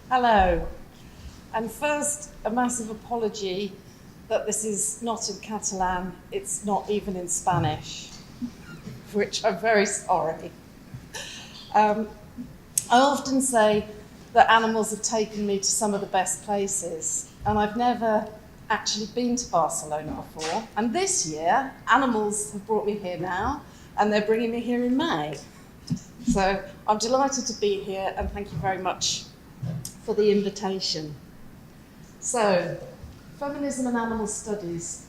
Hello. And first, a massive apology that this is not in Catalan, it's not even in Spanish, for which I'm very sorry. I often say that animals have taken me to some of the best places, and I've never actually been to Barcelona before. And this year, animals have brought me here now, and they're bringing me here in May. So I'm delighted to be here, and thank you very much for the invitation. So, feminism and animal studies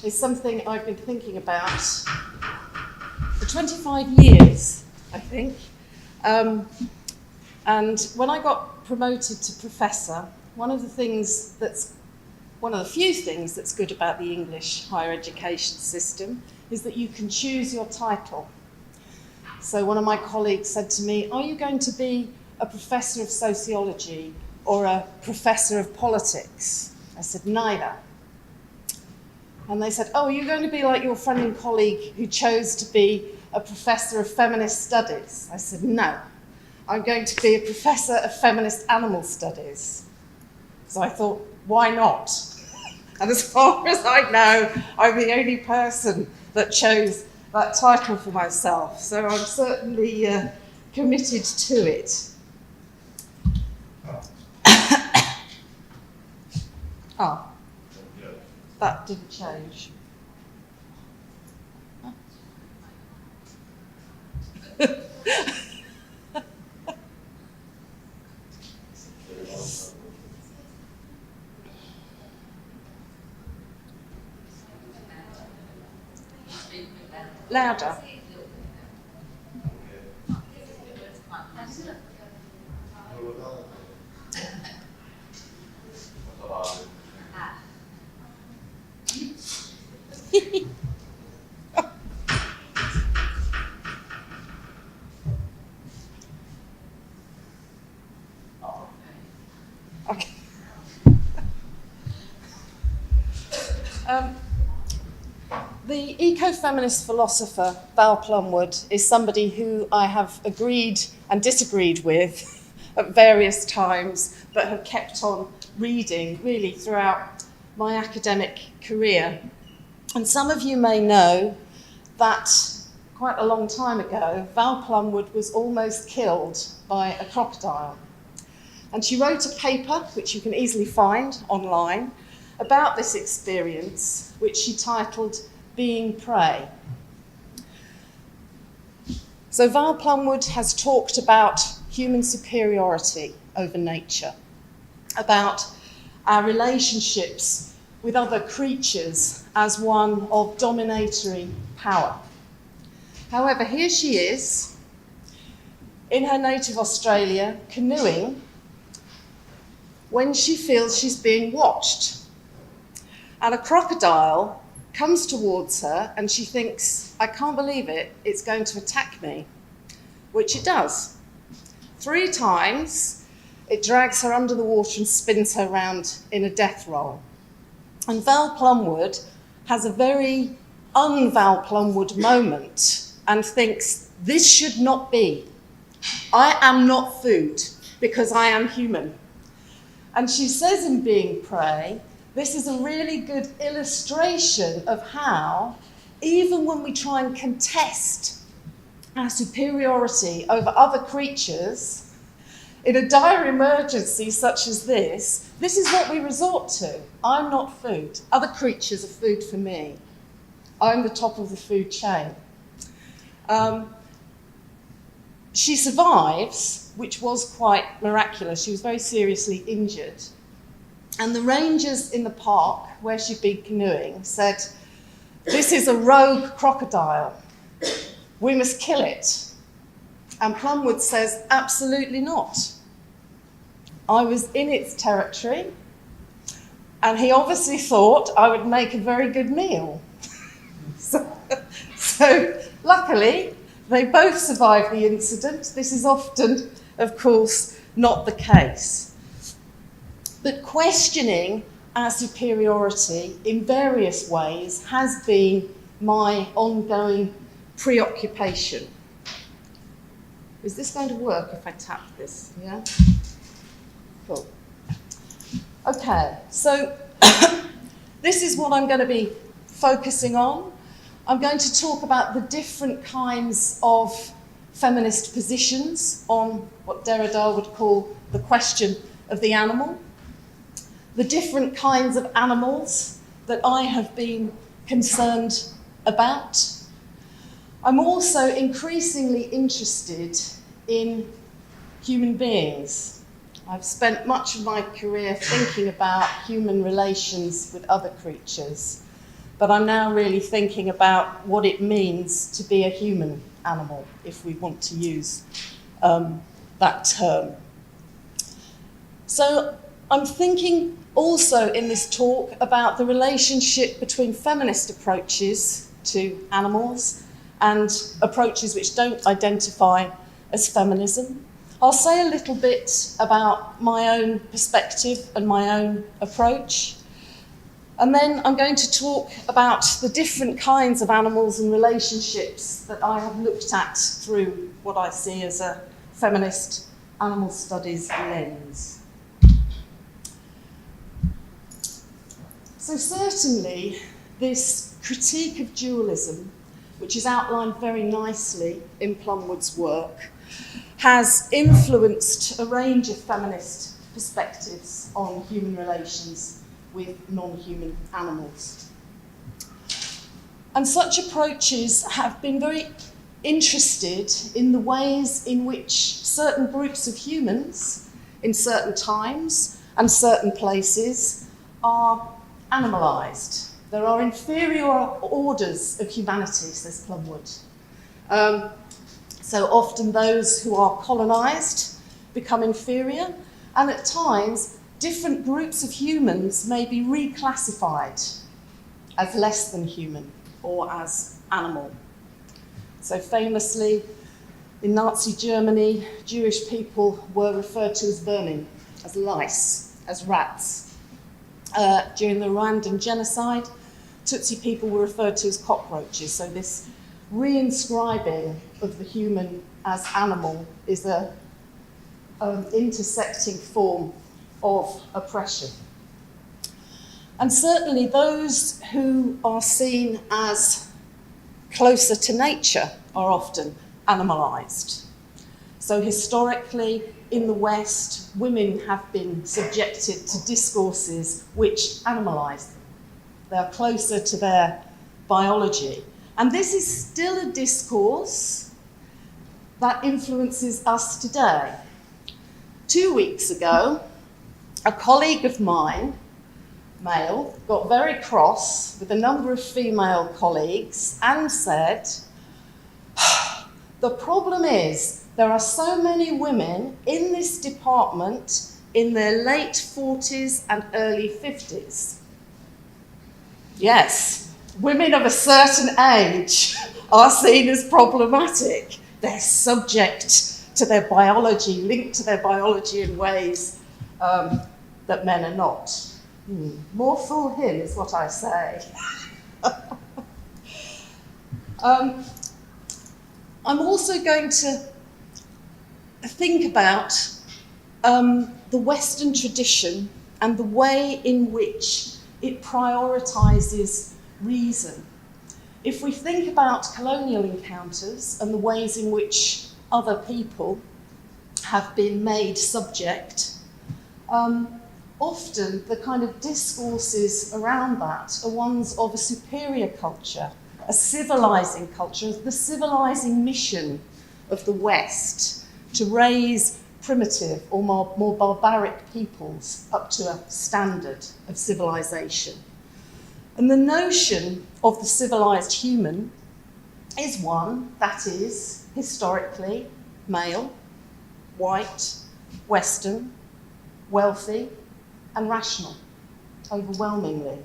is something I've been thinking about for 25 years, I think. And when I got promoted to professor, one of the few things that's good about the English higher education system is that you can choose your title. So one of my colleagues said to me, "Are you going to be a professor of sociology or a professor of politics?" I said, "Neither." And they said, "Oh, are you going to be like your friend and colleague who chose to be a professor of feminist studies?" I said, "No, I'm going to be a professor of feminist animal studies." So I thought, why not? And as far as I know, I'm the only person that chose that title for myself. So I'm certainly committed to it. Oh, that didn't change. Louder. Okay. The eco-feminist philosopher Val Plumwood is somebody who I have agreed and disagreed with at various times, but have kept on reading really throughout my academic career. And some of you may know that quite a long time ago, Val Plumwood was almost killed by a crocodile. And she wrote a paper, which you can easily find online, about this experience, which she titled "Being Prey." So Val Plumwood has talked about human superiority over nature, about our relationships with other creatures as one of dominatory power. However, here she is in her native Australia, canoeing, when she feels she's being watched. And a crocodile comes towards her and she thinks, "I can't believe it, it's going to attack me," which it does. 3 times, it drags her under the water and spins her round in a death roll. And Val Plumwood has a very un-Val Plumwood moment and thinks, "This should not be. I am not food because I am human." And she says in Being Prey, this is a really good illustration of how, even when we try and contest our superiority over other creatures, in a dire emergency such as this is what we resort to. I'm not food. Other creatures are food for me. I'm the top of the food chain. She survives, which was quite miraculous. She was very seriously injured. And the rangers in the park where she'd been canoeing said, "This is a rogue crocodile. We must kill it." And Plumwood says, "Absolutely not. I was in its territory, and he obviously thought I would make a very good meal." So luckily, they both survived the incident. This is often, of course, not the case. But questioning our superiority in various ways has been my ongoing preoccupation. Is this going to work if I tap this? Yeah? Cool. Okay, so this is what I'm going to be focusing on. I'm going to talk about the different kinds of feminist positions on what Derrida would call the question of the animal, the different kinds of animals that I have been concerned about. I'm also increasingly interested in human beings. I've spent much of my career thinking about human relations with other creatures, but I'm now really thinking about what it means to be a human animal, if we want to use that term. So I'm thinking also in this talk about the relationship between feminist approaches to animals and approaches which don't identify as feminism. I'll say a little bit about my own perspective and my own approach. And then I'm going to talk about the different kinds of animals and relationships that I have looked at through what I see as a feminist animal studies lens. So certainly this critique of dualism, which is outlined very nicely in Plumwood's work, has influenced a range of feminist perspectives on human relations with non-human animals. And such approaches have been very interested in the ways in which certain groups of humans in certain times and certain places are animalised. There are inferior orders of humanity, says Plumwood. So often those who are colonised become inferior, and at times different groups of humans may be reclassified as less than human or as animal. So famously, in Nazi Germany, Jewish people were referred to as vermin, as lice, as rats. During the Rwandan genocide, Tutsi people were referred to as cockroaches. So this reinscribing of the human as animal is an intersecting form of oppression. And certainly those who are seen as closer to nature are often animalised. So historically, in the West, women have been subjected to discourses which animalise them. They are closer to their biology. And this is still a discourse that influences us today. 2 weeks ago, a colleague of mine, male, got very cross with a number of female colleagues and said, the problem is there are so many women in this department in their late 40s and early 50s. Yes, women of a certain age are seen as problematic. They're subject to their biology, linked to their biology in ways that men are not. More fool him is what I say. I'm also going to think about the Western tradition and the way in which it prioritises reason. If we think about colonial encounters and the ways in which other people have been made subject, often the kind of discourses around that are ones of a superior culture, a civilising culture, the civilising mission of the West to raise primitive or more barbaric peoples up to a standard of civilisation. And the notion of the civilised human is one that is historically male, white, Western, wealthy, and rational, overwhelmingly.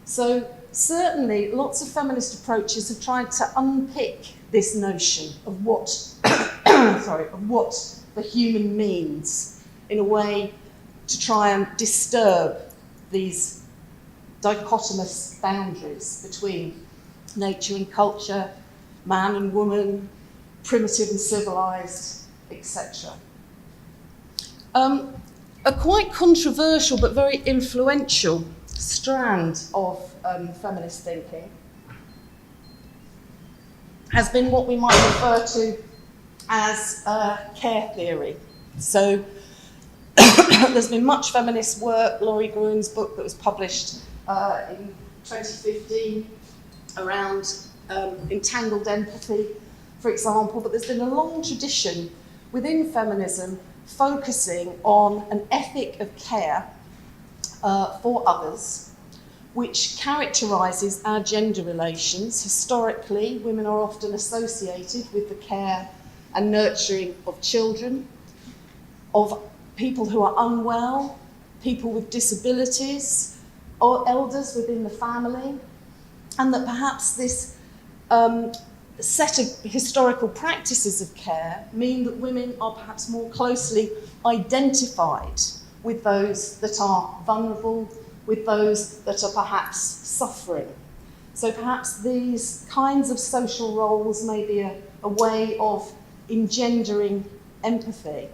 So certainly lots of feminist approaches have tried to unpick this notion of what the human means in a way to try and disturb these dichotomous boundaries between nature and culture, man and woman, primitive and civilized, etc. a quite controversial but very influential strand of feminist thinking has been what we might refer to as care theory. So there's been much feminist work, Laurie Gruen's book that was published in 2015 around entangled empathy, for example, but there's been a long tradition within feminism focusing on an ethic of care for others, which characterises our gender relations. Historically, women are often associated with the care and nurturing of children, of people who are unwell, people with disabilities, or elders within the family, and that perhaps this set of historical practices of care mean that women are perhaps more closely identified with those that are vulnerable, with those that are perhaps suffering. So perhaps these kinds of social roles may be a way of engendering empathy.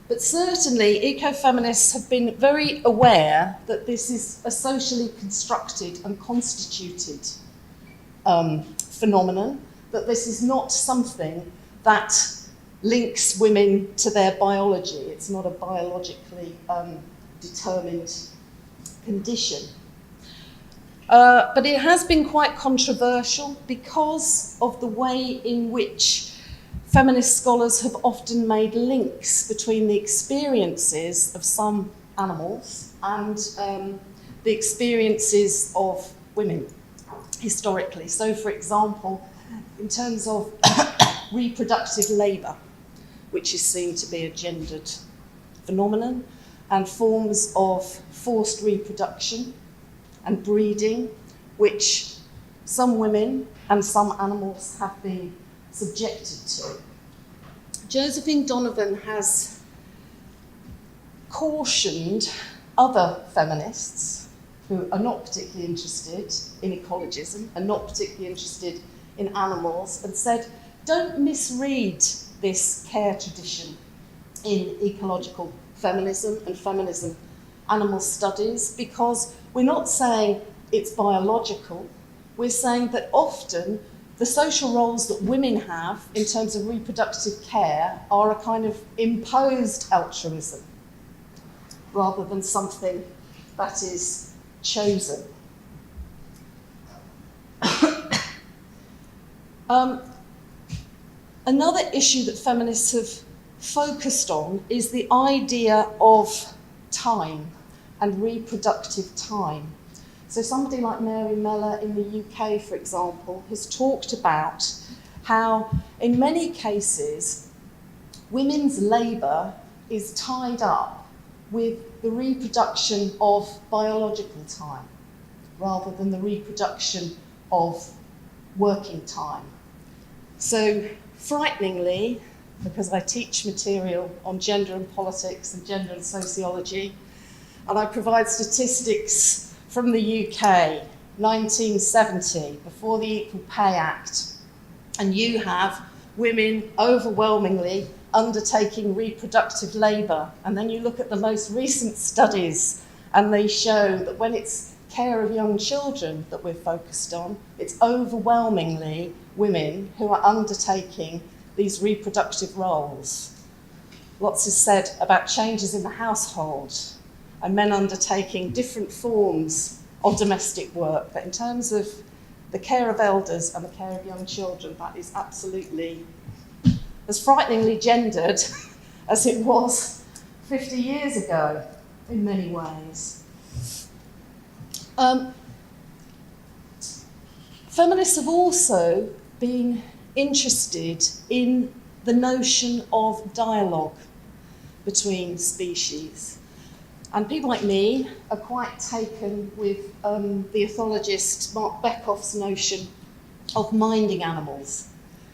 But certainly ecofeminists have been very aware that this is a socially constructed and constituted phenomenon, that this is not something that links women to their biology. It's not a biologically determined condition. But it has been quite controversial because of the way in which feminist scholars have often made links between the experiences of some animals and the experiences of women historically. So, for example, in terms of reproductive labour, which is seen to be a gendered phenomenon, and forms of forced reproduction and breeding, which some women and some animals have been subjected to. Josephine Donovan has cautioned other feminists who are not particularly interested in ecologism and not particularly interested in animals, and said, don't misread this care tradition in ecological feminism and feminism animal studies, because we're not saying it's biological, we're saying that often the social roles that women have in terms of reproductive care are a kind of imposed altruism rather than something that is chosen. Another issue that feminists have focused on is the idea of time and reproductive time. So somebody like Mary Mellor in the UK, for example, has talked about how in many cases women's labour is tied up with the reproduction of biological time rather than the reproduction of working time. So frighteningly, because I teach material on gender and politics and gender and sociology, and I provide statistics from the UK, 1970, before the Equal Pay Act, and you have women overwhelmingly undertaking reproductive labour, and then you look at the most recent studies and they show that when it's care of young children that we're focused on, it's overwhelmingly women who are undertaking these reproductive roles. Lots is said about changes in the household and men undertaking different forms of domestic work, but in terms of the care of elders and the care of young children, that is absolutely as frighteningly gendered as it was 50 years ago in many ways. Feminists have also been interested in the notion of dialogue between species. And people like me are quite taken with the ethologist Mark Beckhoff's notion of minding animals.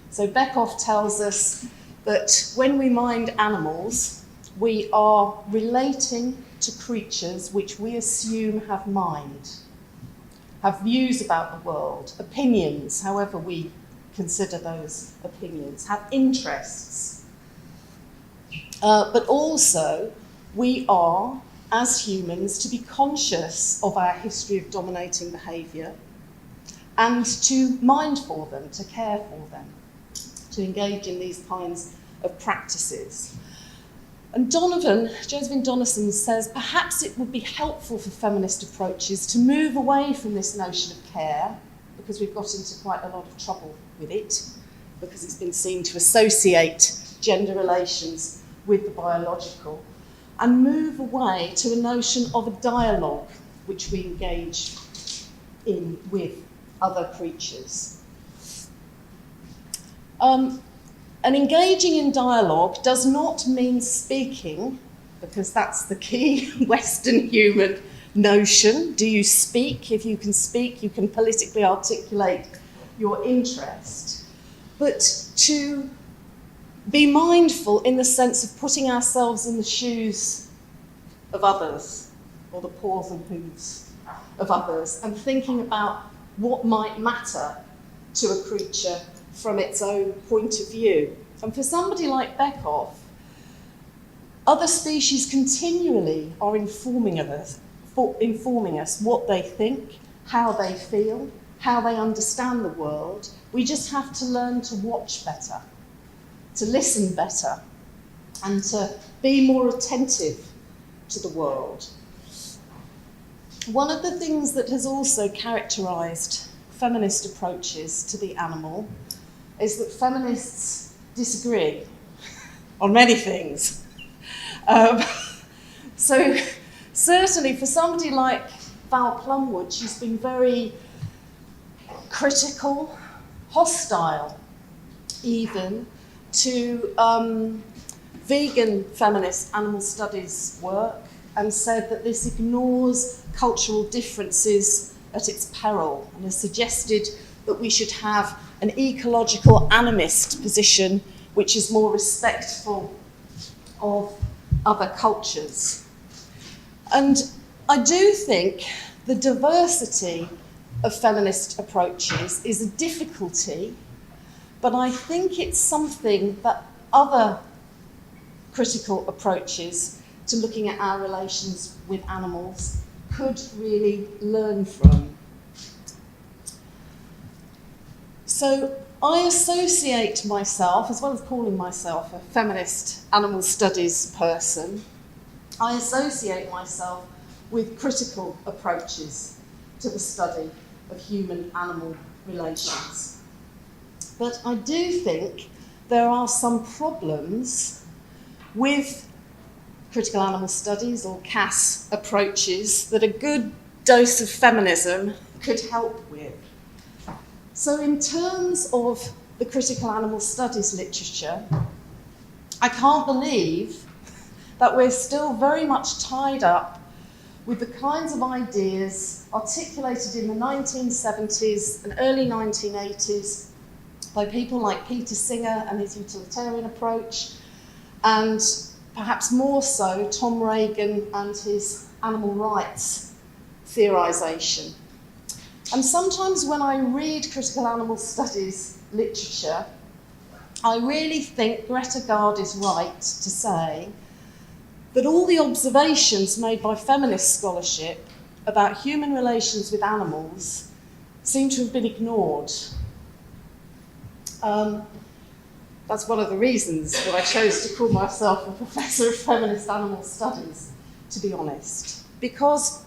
So Beckhoff tells us that when we mind animals, we are relating to creatures which we assume have mind, have views about the world, opinions, however we consider those opinions, have interests, but also we are, as humans, to be conscious of our history of dominating behaviour and to mind for them, to care for them, to engage in these kinds of practices. And Josephine Donaldson says, perhaps it would be helpful for feminist approaches to move away from this notion of care, because we've got into quite a lot of trouble with it, because it's been seen to associate gender relations with the biological, and move away to a notion of a dialogue which we engage in with other creatures. And engaging in dialogue does not mean speaking, because that's the key Western human notion. Do you speak? If you can speak, you can politically articulate your interest. But to be mindful in the sense of putting ourselves in the shoes of others, or the paws and hooves of others, and thinking about what might matter to a creature from its own point of view. And for somebody like Beckhoff, other species continually are informing us what they think, how they feel, how they understand the world. We just have to learn to watch better, to listen better, and to be more attentive to the world. One of the things that has also characterised feminist approaches to the animal is that feminists disagree on many things. So certainly for somebody like Val Plumwood, she's been very critical, hostile even, to vegan feminist animal studies work, and said that this ignores cultural differences at its peril, and has suggested that we should have an ecological animist position which is more respectful of other cultures. And I do think the diversity of feminist approaches is a difficulty, but I think it's something that other critical approaches to looking at our relations with animals could really learn from. So I associate myself, as well as calling myself a feminist animal studies person, I associate myself with critical approaches to the study of human-animal relations. But I do think there are some problems with critical animal studies, or CAS approaches, that a good dose of feminism could help with. So in terms of the critical animal studies literature, I can't believe that we're still very much tied up with the kinds of ideas articulated in the 1970s and early 1980s by people like Peter Singer and his utilitarian approach, and perhaps more so Tom Regan and his animal rights theorisation. And sometimes when I read critical animal studies literature, I really think Greta Gard is right to say that all the observations made by feminist scholarship about human relations with animals seem to have been ignored. That's one of the reasons that I chose to call myself a professor of feminist animal studies, to be honest. Because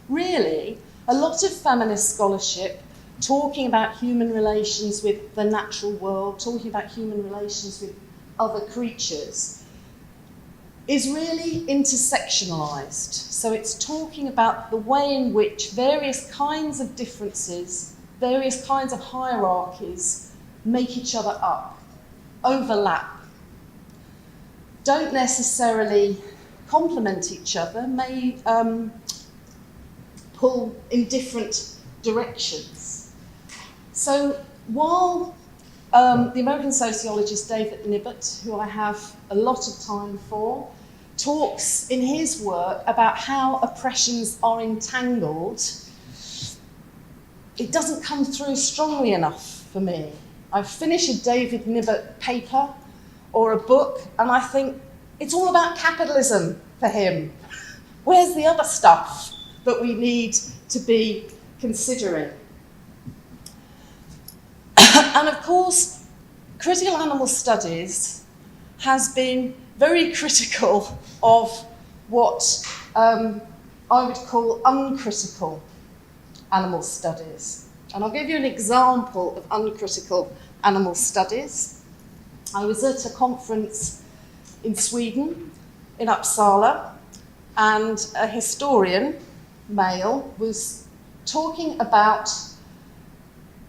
really, a lot of feminist scholarship talking about human relations with the natural world, talking about human relations with other creatures, is really intersectionalised. So it's talking about the way in which various kinds of differences, various kinds of hierarchies make each other up, overlap, don't necessarily complement each other, may pull in different directions. So while the American sociologist David Nibbert, who I have a lot of time for, talks in his work about how oppressions are entangled, it doesn't come through strongly enough for me. I finish a David Nibbert paper or a book, and I think It's all about capitalism for him. Where's the other stuff that we need to be considering? And of course, critical animal studies has been very critical of what I would call uncritical animal studies. And I'll give you an example of uncritical animal studies. I was at a conference in Sweden, in Uppsala, and a historian, male, was talking about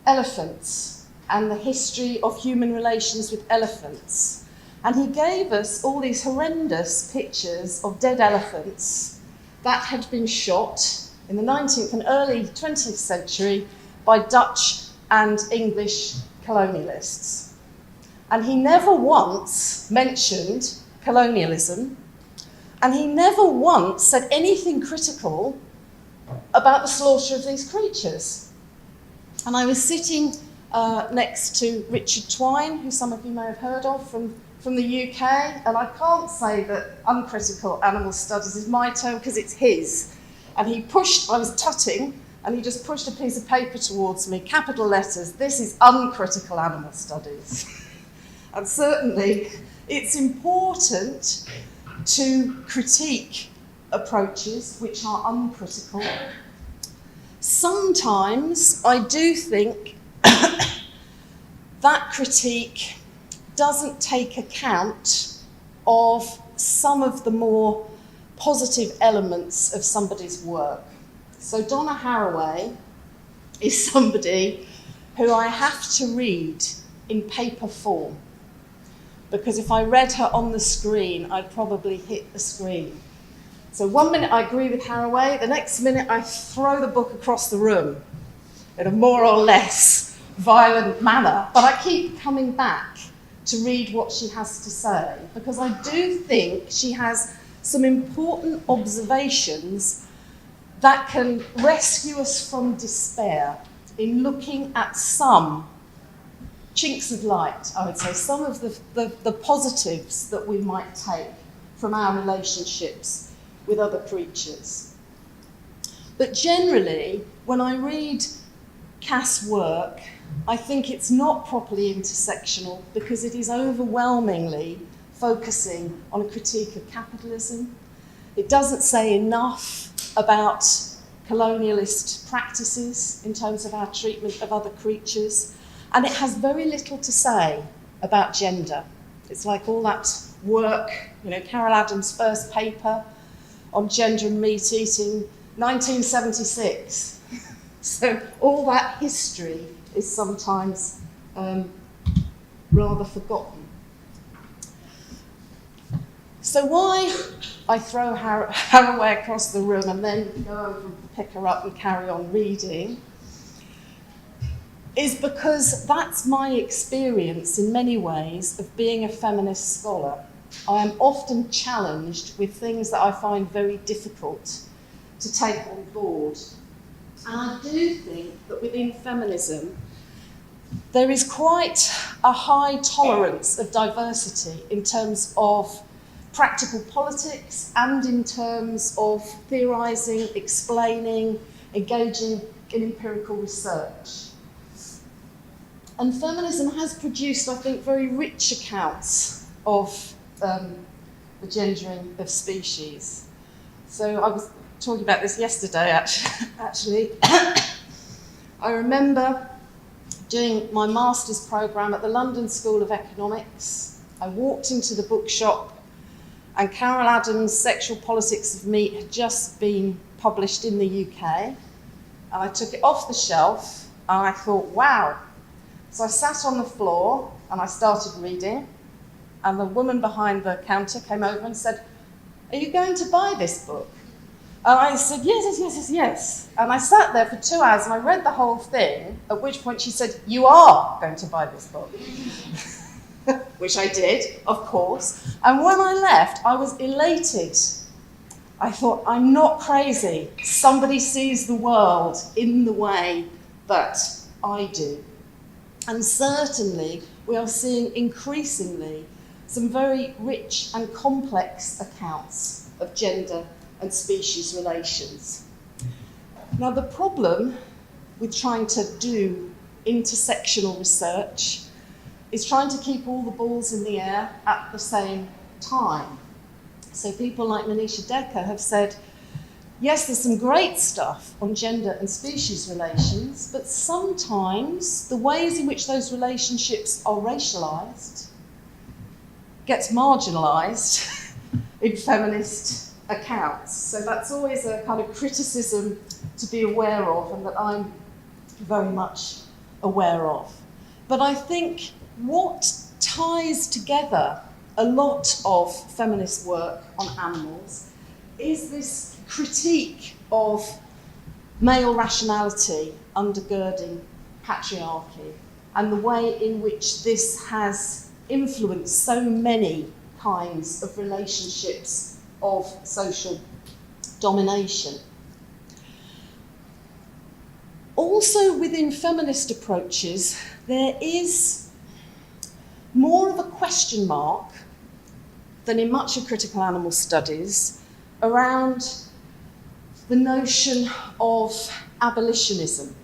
elephants and the history of human relations with elephants. And he gave us all these horrendous pictures of dead elephants that had been shot in the 19th and early 20th century by Dutch and English colonialists. And he never once mentioned colonialism, and he never once said anything critical about the slaughter of these creatures. And I was sitting next to Richard Twine, who some of you may have heard of from the UK, and I can't say that uncritical animal studies is my term because it's his. And he pushed, I was tutting, and he just pushed a piece of paper towards me, capital letters, "This is uncritical animal studies." And certainly it's important to critique approaches which are uncritical. Sometimes I do think that critique doesn't take account of some of the more positive elements of somebody's work. So Donna Haraway is somebody who I have to read in paper form, because if I read her on the screen, I'd probably hit the screen. So one minute I agree with Haraway, the next minute I throw the book across the room in a more or less violent manner, but I keep coming back to read what she has to say, because I do think she has some important observations that can rescue us from despair in looking at some chinks of light, I would say, some of the positives that we might take from our relationships with other creatures. But generally, when I read Cass' work, I think it's not properly intersectional because it is overwhelmingly focusing on a critique of capitalism. It doesn't say enough about colonialist practices in terms of our treatment of other creatures, and it has very little to say about gender. It's like all that work, Carol Adams' first paper on gender and meat eating, 1976. So all that history is sometimes rather forgotten. So why I throw Haraway across the room and then go over and pick her up and carry on reading is because that's my experience in many ways of being a feminist scholar. I am often challenged with things that I find very difficult to take on board. And I do think that within feminism, there is quite a high tolerance of diversity in terms of practical politics and in terms of theorising, explaining, engaging in empirical research. And feminism has produced, I think, very rich accounts of the gendering of species. So I was talking about this yesterday, actually. I remember doing my master's programme at the London School of Economics. I walked into the bookshop and Carol Adams' Sexual Politics of Meat had just been published in the UK. And I took it off the shelf and I thought, wow. So I sat on the floor and I started reading, and the woman behind the counter came over and said, "Are you going to buy this book?" And I said, yes. And I sat there for 2 hours and I read the whole thing, at which point she said, "You are going to buy this book." Which I did, of course. And when I left, I was elated. I thought, I'm not crazy. Somebody sees the world in the way that I do. And certainly, we are seeing increasingly some very rich and complex accounts of gender and species relations. Now, the problem with trying to do intersectional research is trying to keep all the balls in the air at the same time. So people like Manisha Decker have said, yes, there's some great stuff on gender and species relations, but sometimes the ways in which those relationships are racialized gets marginalized in feminist accounts. So that's always a kind of criticism to be aware of, and that I'm very much aware of. But I think what ties together a lot of feminist work on animals is this critique of male rationality undergirding patriarchy, and the way in which this has influenced so many kinds of relationships of social domination. Also, within feminist approaches, there is more of a question mark than in much of critical animal studies around the notion of abolitionism.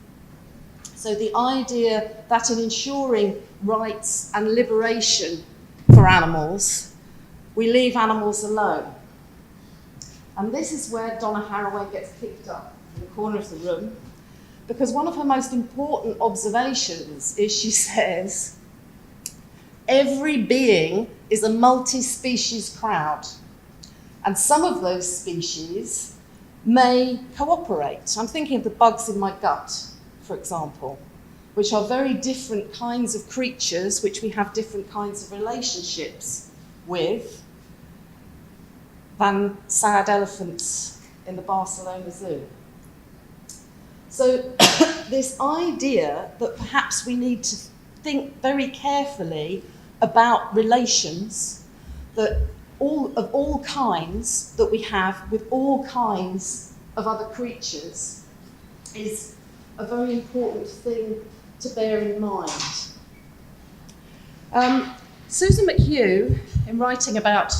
So the idea that in ensuring rights and liberation for animals, we leave animals alone. And this is where Donna Haraway gets picked up in the corner of the room, because one of her most important observations is she says, every being is a multi-species crowd, and some of those species may cooperate. I'm thinking of the bugs in my gut, for example, which are very different kinds of creatures which we have different kinds of relationships with than sad elephants in the Barcelona Zoo. So this idea that perhaps we need to think very carefully about relations that of all kinds that we have with all kinds of other creatures is a very important thing to bear in mind. Susan McHugh, in writing about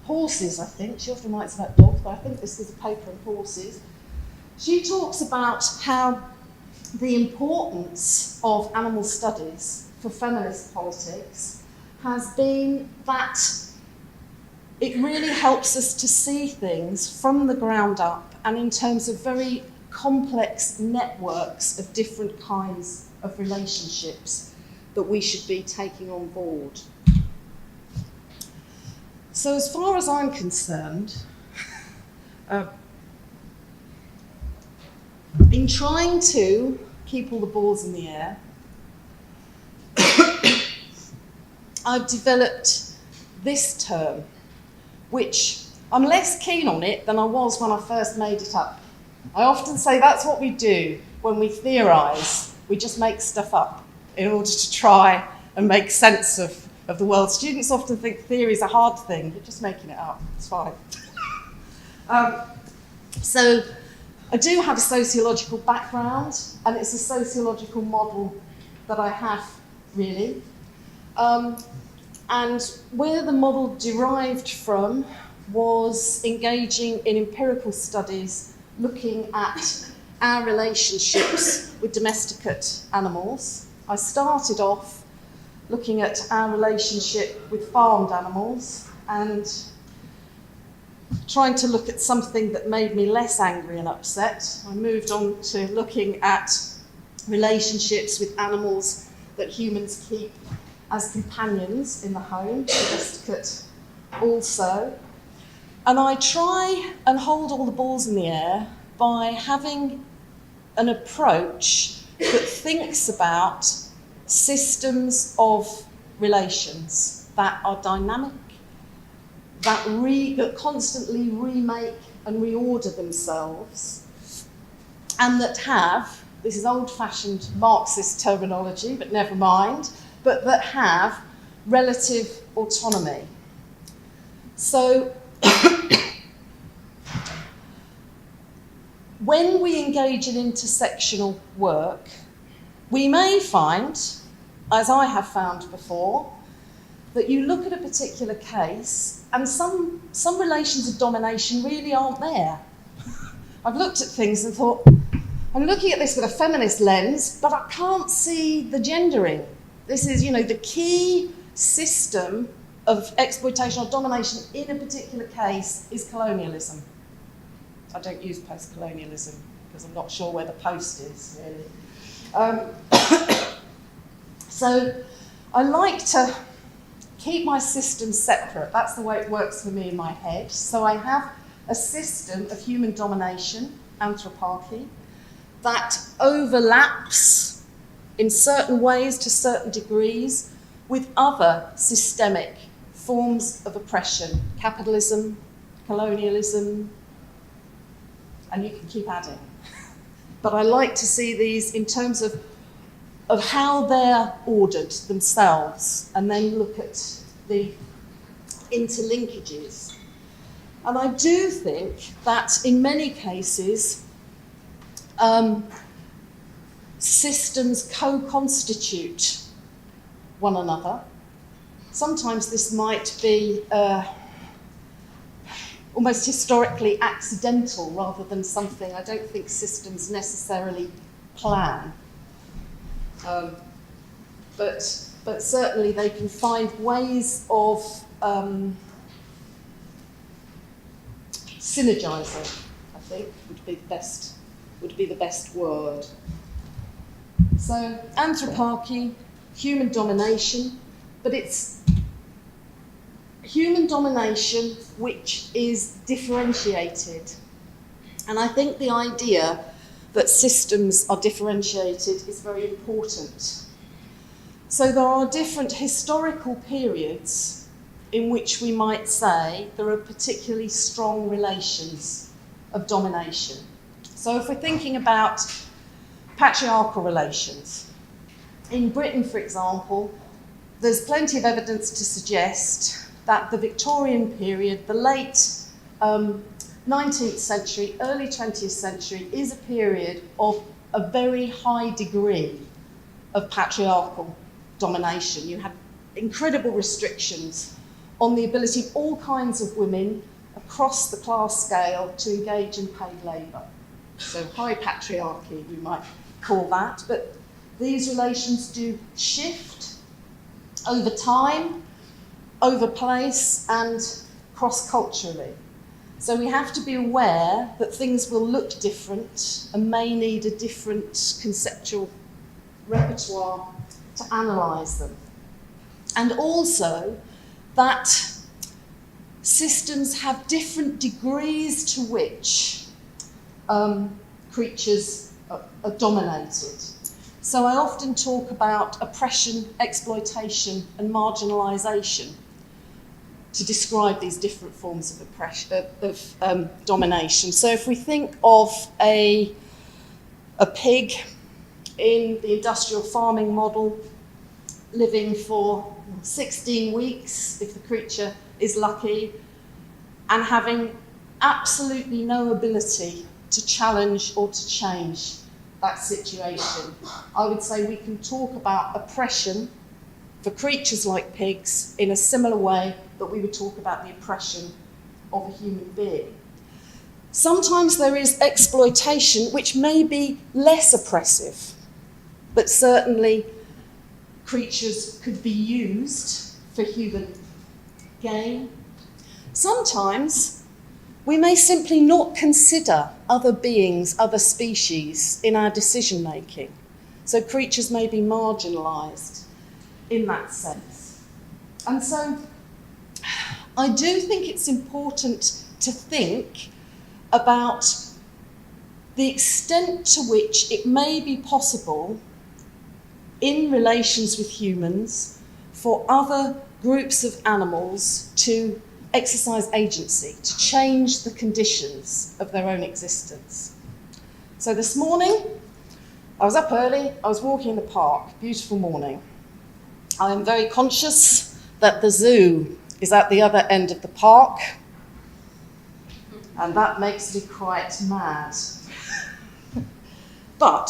horses, I think, she often writes about dogs, but I think this is a paper on horses, she talks about how the importance of animal studies for feminist politics has been that it really helps us to see things from the ground up and in terms of very complex networks of different kinds of relationships that we should be taking on board. So as far as I'm concerned, in trying to keep all the balls in the air, I've developed this term, which I'm less keen on it than I was when I first made it up. I often say that's what we do when we theorise. We just make stuff up in order to try and make sense of the world. Students often think theory is a hard thing. You're just making it up. It's fine. So I do have a sociological background, and it's a sociological model that I have, really. And where the model derived from was engaging in empirical studies looking at our relationships with domesticate animals. I started off looking at our relationship with farmed animals and trying to look at something that made me less angry and upset. I moved on to looking at relationships with animals that humans keep as companions in the home, domesticate also. And I try and hold all the balls in the air by having an approach that thinks about systems of relations that are dynamic, that constantly remake and reorder themselves, and that have, this is old-fashioned Marxist terminology, but never mind, but that have relative autonomy. So when we engage in intersectional work, we may find, as I have found before, that you look at a particular case and some relations of domination really aren't there. I've looked at things and thought, I'm looking at this with a feminist lens, but I can't see the gendering. This is, the key system of exploitation or domination in a particular case is colonialism. I don't use post-colonialism because I'm not sure where the post is, really. So I like to keep my systems separate. That's the way it works for me in my head. So I have a system of human domination, anthroparchy, that overlaps in certain ways to certain degrees with other systemic forms of oppression, capitalism, colonialism, and you can keep adding. But I like to see these in terms of how they're ordered themselves, and then look at the interlinkages. And I do think that in many cases, systems co-constitute one another. Sometimes this might be almost historically accidental rather than something I don't think systems necessarily plan. But certainly they can find ways of synergizing, I think, would be the best word. So anthroparchy, human domination, but it's human domination which is differentiated. And I think the idea that systems are differentiated is very important. So there are different historical periods in which we might say there are particularly strong relations of domination. So if we're thinking about patriarchal relations, in Britain, for example, there's plenty of evidence to suggest that the Victorian period, the late 19th century, early 20th century, is a period of a very high degree of patriarchal domination. You had incredible restrictions on the ability of all kinds of women across the class scale to engage in paid labour. So high patriarchy, we might call that, but these relations do shift over time, over place, and cross-culturally. So we have to be aware that things will look different and may need a different conceptual repertoire to analyse them. And also that systems have different degrees to which creatures are dominated. So I often talk about oppression, exploitation, and marginalisation to describe these different forms of oppression, of domination. So if we think of a pig in the industrial farming model living for 16 weeks, if the creature is lucky, and having absolutely no ability to challenge or to change that situation, I would say we can talk about oppression for creatures like pigs in a similar way that we would talk about the oppression of a human being. Sometimes there is exploitation which may be less oppressive, but certainly creatures could be used for human gain. Sometimes we may simply not consider other beings, other species in our decision making. So creatures may be marginalised in that sense. And so I do think it's important to think about the extent to which it may be possible in relations with humans for other groups of animals to exercise agency, to change the conditions of their own existence. So this morning, I was up early, I was walking in the park, beautiful morning. I am very conscious that the zoo is at the other end of the park, and that makes me quite mad. But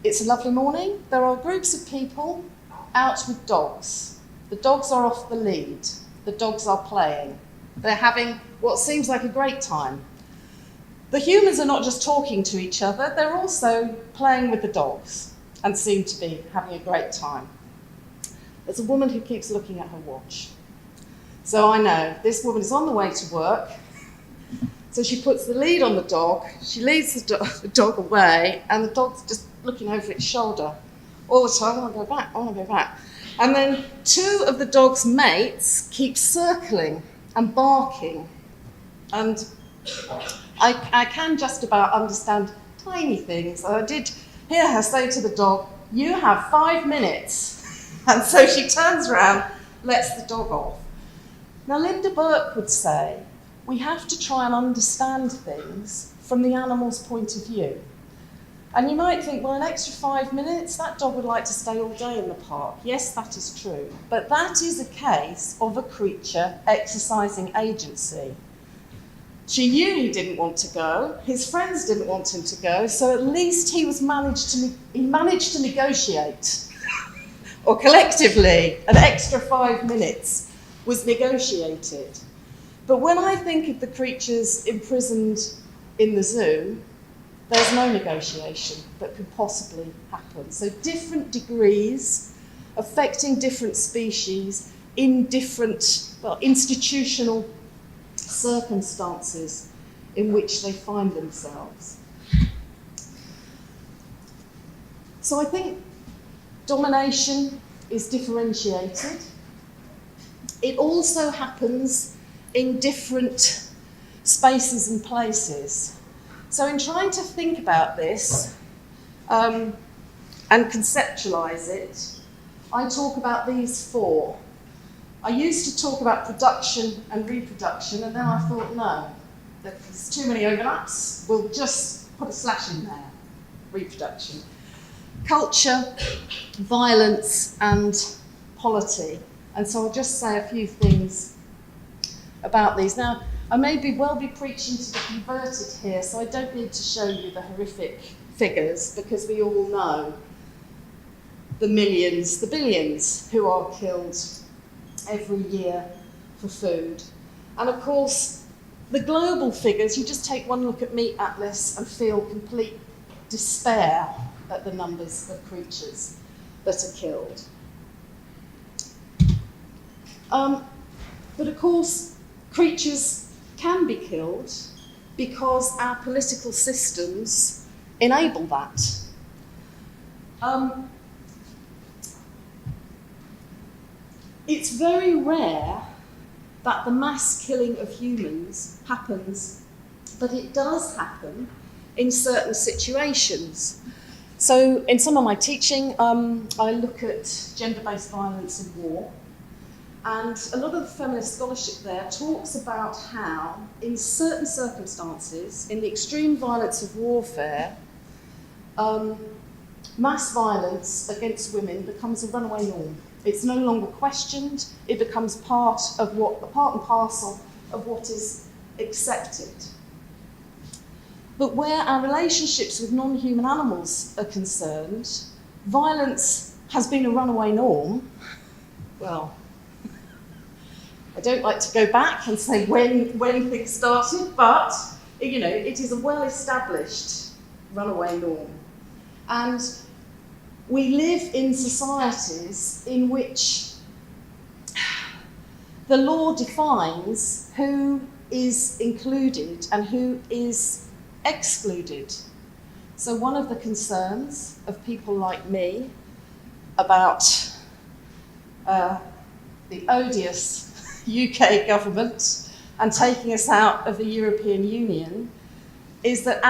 it's a lovely morning. There are groups of people out with dogs. The dogs are off the lead. The dogs are playing. They're having what seems like a great time. The humans are not just talking to each other, they're also playing with the dogs and seem to be having a great time. There's a woman who keeps looking at her watch. So I know this woman is on the way to work. So she puts the lead on the dog, she leads the dog away, and the dog's just looking over its shoulder all the time. I want to go back, I want to go back. And then two of the dog's mates keep circling and barking. And I can just about understand tiny things. I did hear her say to the dog, "You have 5 minutes." And so she turns around, lets the dog off. Now, Linda Burke would say, we have to try and understand things from the animal's point of view. And you might think, well, an extra 5 minutes, that dog would like to stay all day in the park. Yes, that is true. But that is a case of a creature exercising agency. She knew he didn't want to go, his friends didn't want him to go, so at least he managed to negotiate. Or collectively, an extra 5 minutes was negotiated. But when I think of the creatures imprisoned in the zoo, there's no negotiation that could possibly happen. So different degrees affecting different species in different, institutional circumstances in which they find themselves. So I think domination is differentiated. It also happens in different spaces and places. So in trying to think about this and conceptualise it, I talk about these four. I used to talk about production and reproduction, and then I thought, no, there's too many overlaps. We'll just put a slash in there, reproduction. Culture, violence, and polity. And so I'll just say a few things about these. Now, I may well be preaching to the converted here, so I don't need to show you the horrific figures, because we all know the millions, the billions who are killed every year for food. And of course, the global figures, you just take one look at Meat Atlas and feel complete despair at the numbers of creatures that are killed. But of course, creatures can be killed because our political systems enable that. It's very rare that the mass killing of humans happens, but it does happen in certain situations. So in some of my teaching, I look at gender-based violence in war, and a lot of the feminist scholarship there talks about how, in certain circumstances, in the extreme violence of warfare, mass violence against women becomes a runaway norm. It's no longer questioned, it becomes part and parcel of what is accepted. But where our relationships with non-human animals are concerned, violence has been a runaway norm. Well, I don't like to go back and say when things started, but it is a well-established runaway norm. And we live in societies in which the law defines who is included and who is excluded. So one of the concerns of people like me about the odious UK government and taking us out of the European Union is that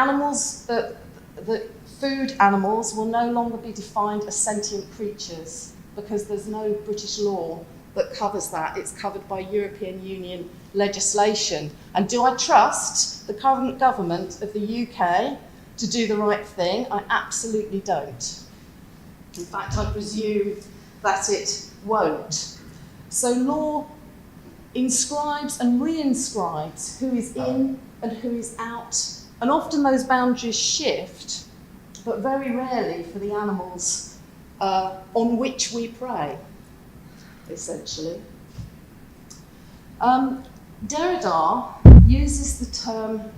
food animals will no longer be defined as sentient creatures, because there's no British law that covers that. It's covered by European Union legislation. And do I trust the current government of the UK to do the right thing? I absolutely don't. In fact, I presume that it won't. So law inscribes and reinscribes who is in and who is out, and often those boundaries shift, but very rarely for the animals on which we prey. essentially. Derrida uses the term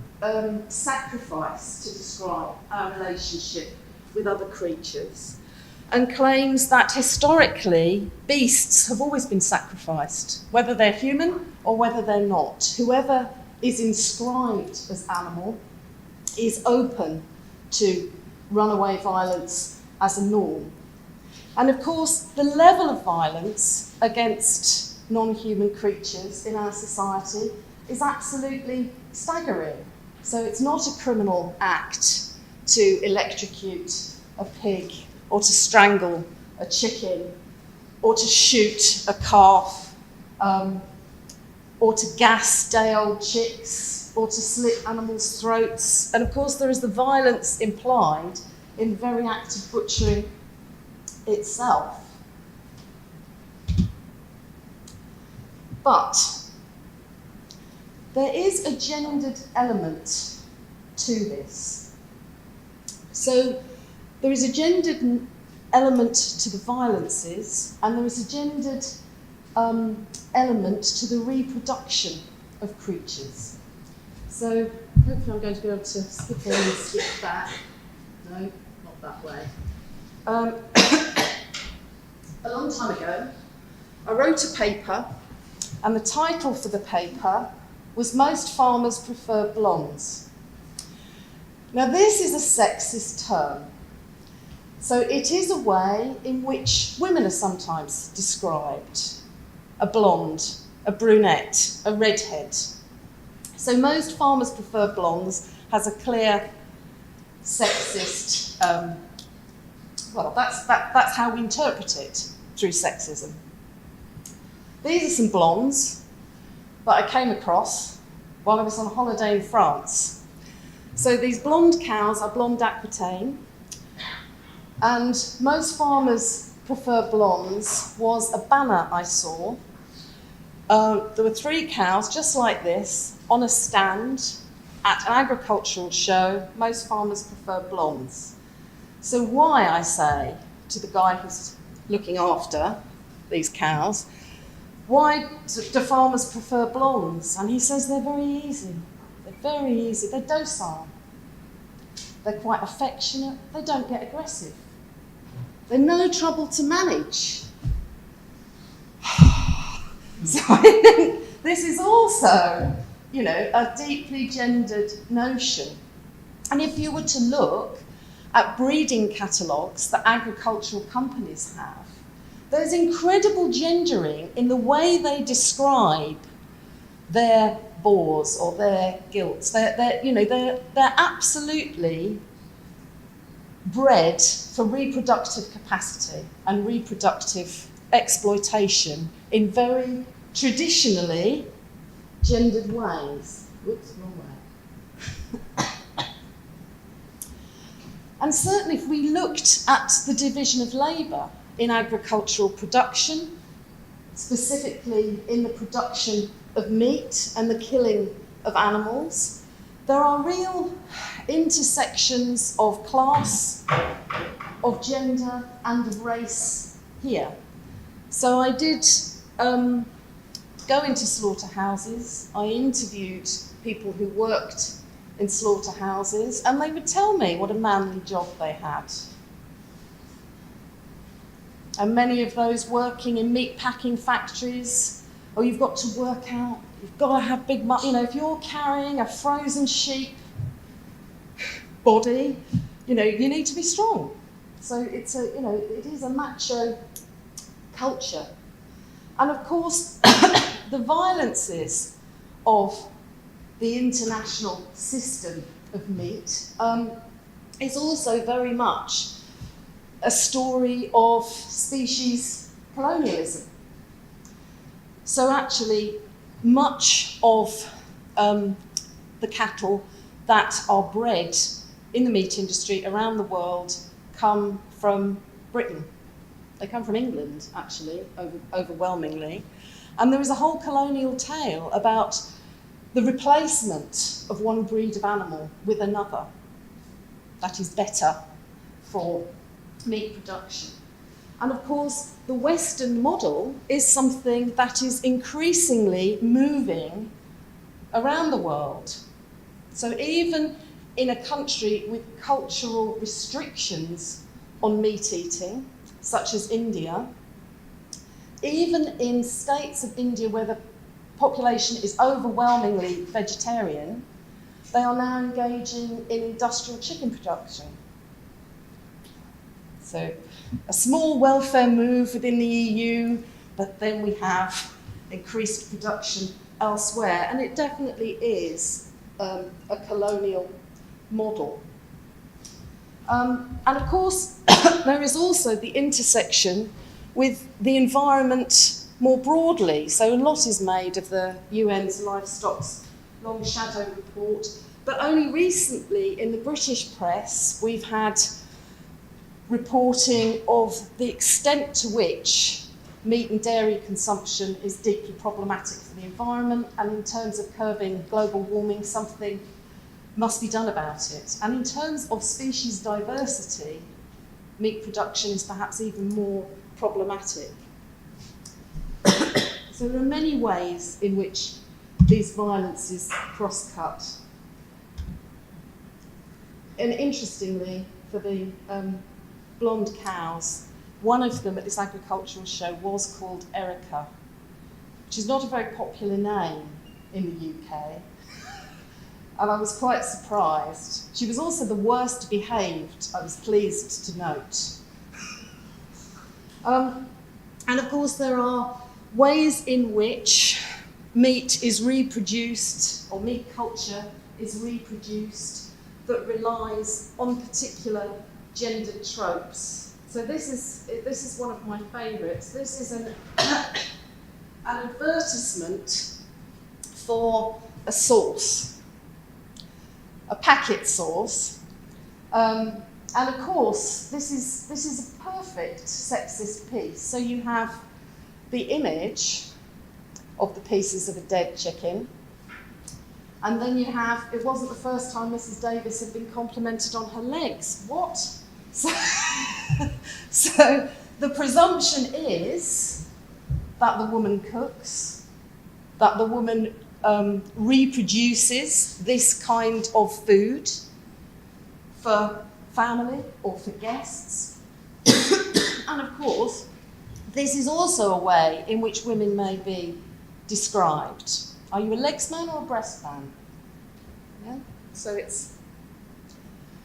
sacrifice to describe our relationship with other creatures, and claims that historically beasts have always been sacrificed, whether they're human or whether they're not. Whoever is inscribed as animal is open to runaway violence as a norm. And of course, the level of violence against non-human creatures in our society is absolutely staggering. So it's not a criminal act to electrocute a pig, or to strangle a chicken, or to shoot a calf, or to gas day-old chicks, or to slit animals' throats. And of course, there is the violence implied in the very act of butchering itself. But there is a gendered element to this. So there is a gendered element to the violences, and there is a gendered element to the reproduction of creatures. So hopefully I'm going to be able to skip on and skip back. No, not that way. A long time ago, I wrote a paper, and the title for the paper was "Most Farmers Prefer Blondes." Now, this is a sexist term. So it is a way in which women are sometimes described. A blonde, a brunette, a redhead. So most farmers prefer blondes has a clear sexist, that's how we interpret it through sexism. These are some blondes that I came across while I was on holiday in France. So these blonde cows are blonde Aquitaine, and most farmers prefer blondes was a banner I saw. There were 3 cows just like this on a stand at an agricultural show. Most farmers prefer blondes. So why, I say to the guy who's looking after these cows, why do farmers prefer blondes? And he says they're very easy. They're very easy. They're docile. They're quite affectionate. They don't get aggressive. They're no trouble to manage. So I think this is also, a deeply gendered notion. And if you were to look at breeding catalogues that agricultural companies have, there's incredible gendering in the way they describe their boars or their gilts. They're absolutely bred for reproductive capacity and reproductive exploitation in very traditionally gendered ways. Whoops, wrong way. And certainly if we looked at the division of labour in agricultural production, specifically in the production of meat and the killing of animals, there are real intersections of class, of gender, and of race here. So I did go into slaughterhouses. I interviewed people who worked in slaughterhouses, and they would tell me what a manly job they had. And many of those working in meat packing factories, you've got to work out, you've got to have big if you're carrying a frozen sheep body, you need to be strong. So it's it is a macho culture. And of course, the violences of the international system of meat is also very much a story of species colonialism. So actually, much of the cattle that are bred in the meat industry around the world come from Britain. They come from England, actually, overwhelmingly. And there is a whole colonial tale about the replacement of one breed of animal with another that is better for meat production. And of course, the Western model is something that is increasingly moving around the world. So even in a country with cultural restrictions on meat eating, such as India, even in states of India where the population is overwhelmingly vegetarian, they are now engaging in industrial chicken production. So a small welfare move within the EU, but then we have increased production elsewhere, and it definitely is a colonial model. And of course, there is also the intersection with the environment more broadly. So a lot is made of the UN's Livestock's Long Shadow report, but only recently in the British press we've had reporting of the extent to which meat and dairy consumption is deeply problematic for the environment, and in terms of curbing global warming, something must be done about it. And in terms of species diversity, meat production is perhaps even more problematic. So there are many ways in which these violences cross-cut. And interestingly, for the blonde cows, one of them at this agricultural show was called Erika, which is not a very popular name in the UK. And I was quite surprised. She was also the worst behaved, I was pleased to note. And of course there are ways in which meat is reproduced, or meat culture is reproduced, that relies on particular gendered tropes. So this is one of my favourites. This is an advertisement for a sauce, a packet sauce, and of course this is a perfect sexist piece. So you have the image of the pieces of a dead chicken, and then you have, it wasn't the first time Mrs. Davis had been complimented on her legs. What? So the presumption is that the woman cooks, that the woman reproduces this kind of food for family or for guests. And of course, this is also a way in which women may be described. Are you a legs man or a breast man? Yeah? So it's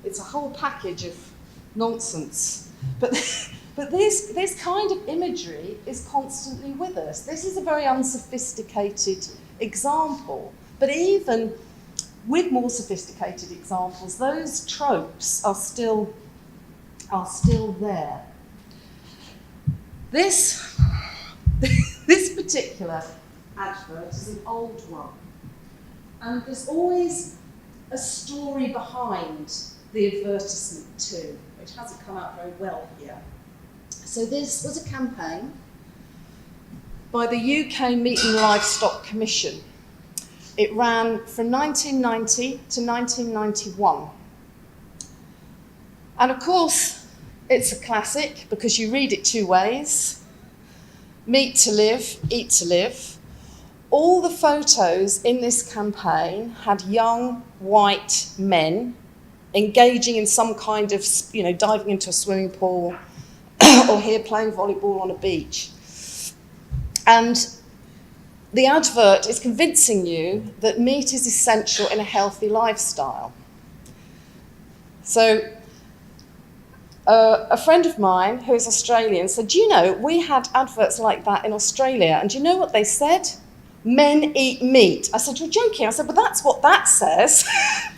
a whole package of nonsense. But this kind of imagery is constantly with us. This is a very unsophisticated example. But even with more sophisticated examples, those tropes are still there. This particular advert is an old one, and there's always a story behind the advertisement too, which hasn't come out very well here. So this was a campaign by the UK Meat and Livestock Commission. It ran from 1990 to 1991. And of course, it's a classic because you read it two ways. Meat to live, eat to live. All the photos in this campaign had young white men engaging in some kind of, diving into a swimming pool or here playing volleyball on a beach. And the advert is convincing you that meat is essential in a healthy lifestyle. So a friend of mine who is Australian said, do you know, we had adverts like that in Australia, and do you know what they said? Men eat meat. I said, you're joking. I said, well, that's what that says,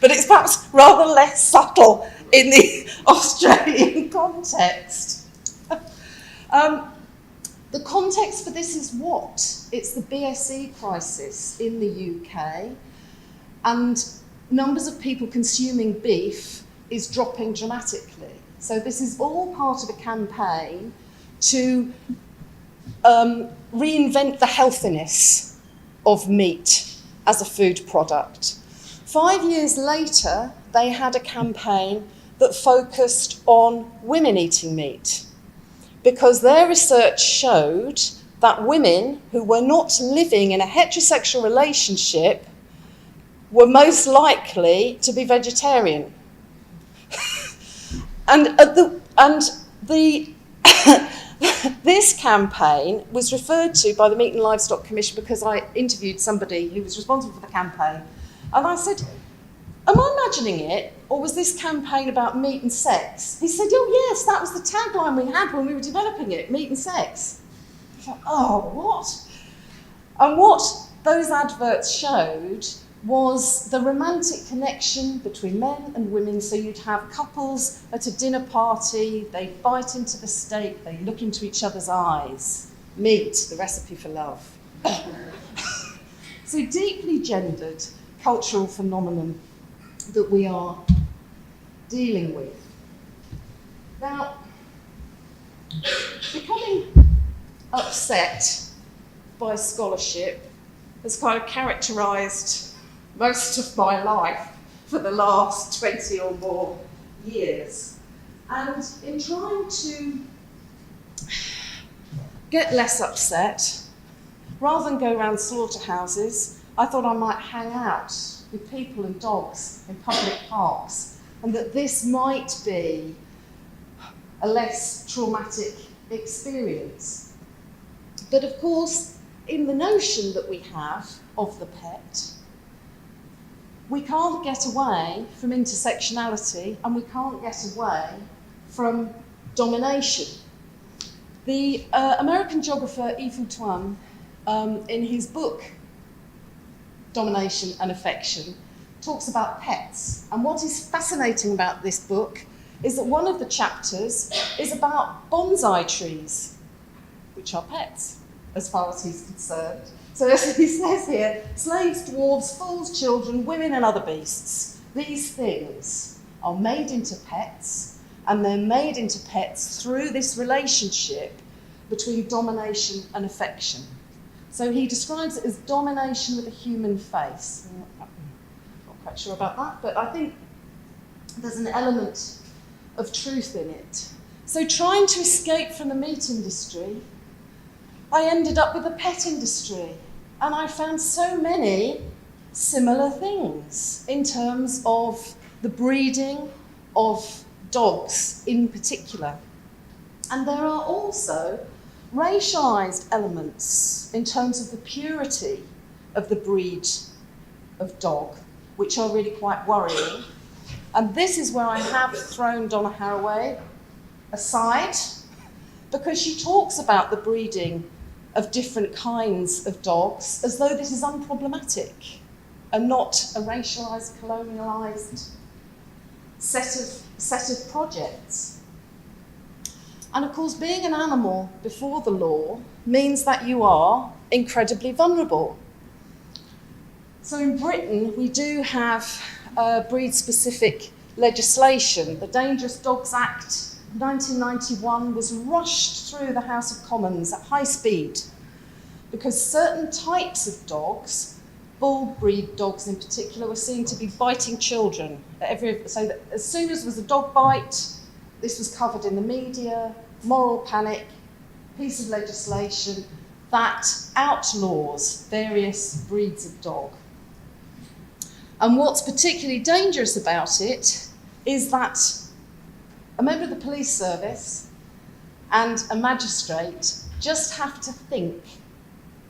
but it's perhaps rather less subtle in the Australian context. The context for this is what? It's the BSE crisis in the UK, and numbers of people consuming beef is dropping dramatically. So this is all part of a campaign to reinvent the healthiness of meat as a food product. 5 years later, they had a campaign that focused on women eating meat. because their research showed that women who were not living in a heterosexual relationship were most likely to be vegetarian. This campaign was referred to by the Meat and Livestock Commission because I interviewed somebody who was responsible for the campaign. And I said, am I imagining it, or was this campaign about meat and sex? He said, oh yes, that was the tagline we had when we were developing it, meat and sex. I thought, oh, what? And what those adverts showed was the romantic connection between men and women. So you'd have couples at a dinner party, they bite into the steak, they look into each other's eyes. Meat, the recipe for love. So deeply gendered cultural phenomenon that we are dealing with. Now, becoming upset by scholarship has kind of characterised most of my life for the last 20 or more years. And in trying to get less upset, rather than go around slaughterhouses, I thought I might hang out with people and dogs in public parks, and that this might be a less traumatic experience. But of course, in the notion that we have of the pet, we can't get away from intersectionality, and we can't get away from domination. The American geographer Yves Tuan, in his book Domination and Affection, talks about pets. And what is fascinating about this book is that one of the chapters is about bonsai trees, which are pets, as far as he's concerned. So as he says here, slaves, dwarves, fools, children, women and other beasts. These things are made into pets, and they're made into pets through this relationship between domination and affection. So he describes it as domination with a human face. I'm not quite sure about that, but I think there's an element of truth in it. So trying to escape from the meat industry, I ended up with the pet industry, and I found so many similar things in terms of the breeding of dogs in particular. And there are also racialised elements in terms of the purity of the breed of dog, which are really quite worrying. And this is where I have thrown Donna Haraway aside, because she talks about the breeding of different kinds of dogs as though this is unproblematic and not a racialised, colonialised set of projects. And of course, being an animal before the law means that you are incredibly vulnerable. So in Britain, we do have breed-specific legislation. The Dangerous Dogs Act 1991 was rushed through the House of Commons at high speed because certain types of dogs, bull breed dogs in particular, were seen to be biting children. So that as soon as there was a dog bite, this was covered in the media, moral panic, piece of legislation that outlaws various breeds of dog. And what's particularly dangerous about it is that a member of the police service and a magistrate just have to think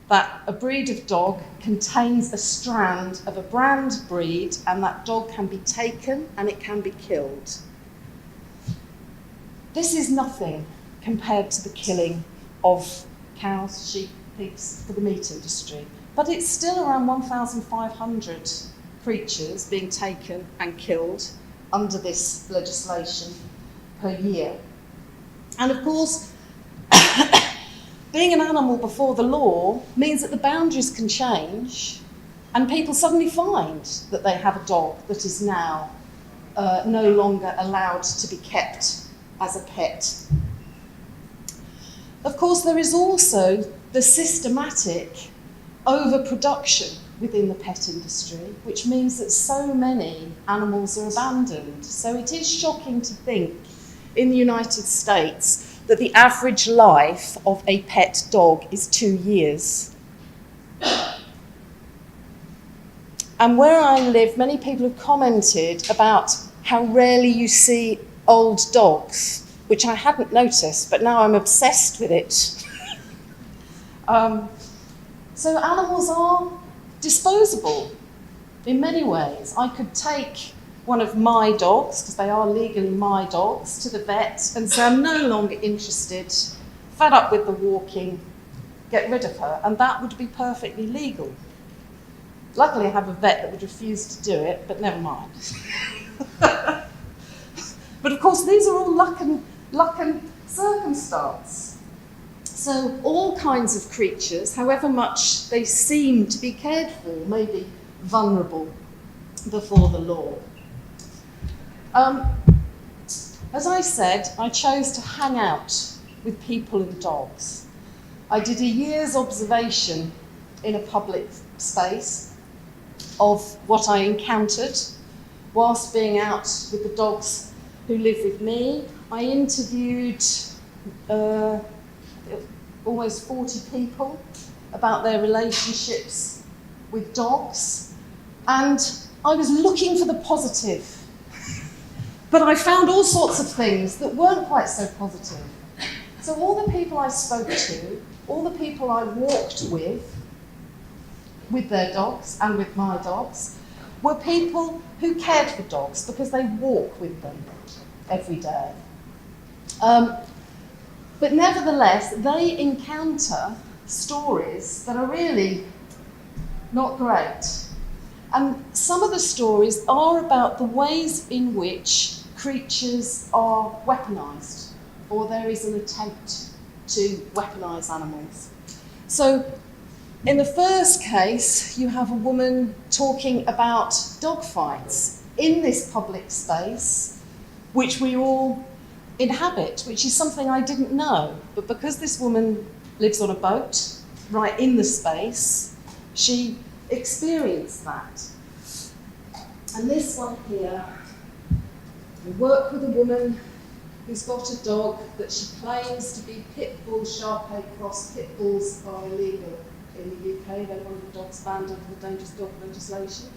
that a breed of dog contains a strand of a brand breed, and that dog can be taken and it can be killed. This is nothing compared to the killing of cows, sheep, pigs for the meat industry, but it's still around 1,500 creatures being taken and killed under this legislation per year. And of course, being an animal before the law means that the boundaries can change, and people suddenly find that they have a dog that is now no longer allowed to be kept as a pet. Of course, there is also the systematic overproduction within the pet industry, which means that so many animals are abandoned. So it is shocking to think in the United States that the average life of a pet dog is 2 years. And where I live, many people have commented about how rarely you see old dogs, which I hadn't noticed, but now I'm obsessed with it. So animals are disposable in many ways. I could take one of my dogs, because they are legally my dogs, to the vet and say I'm no longer interested, fed up with the walking, get rid of her, and that would be perfectly legal. Luckily I have a vet that would refuse to do it, but never mind. But of course these are all luck and circumstance. So all kinds of creatures, however much they seem to be cared for, may be vulnerable before the law. As I said, I chose to hang out with people and dogs. I did a year's observation in a public space of what I encountered whilst being out with the dogs who live with me. I interviewed almost 40 people about their relationships with dogs, and I was looking for the positive. But I found all sorts of things that weren't quite so positive. So all the people I spoke to, all the people I walked with their dogs and with my dogs, were people who cared for dogs because they walk with them every day. But nevertheless, they encounter stories that are really not great. And some of the stories are about the ways in which creatures are weaponised, or there is an attempt to weaponise animals. So in the first case, you have a woman talking about dog fights in this public space, which we all inhabit, which is something I didn't know. But because this woman lives on a boat right in the space, she experienced that. And this one here, we work with a woman who's got a dog that she claims to be pit bull Shar-Pei cross. Pit bulls are illegal in the UK. They're one of the dogs banned under the dangerous dog legislation.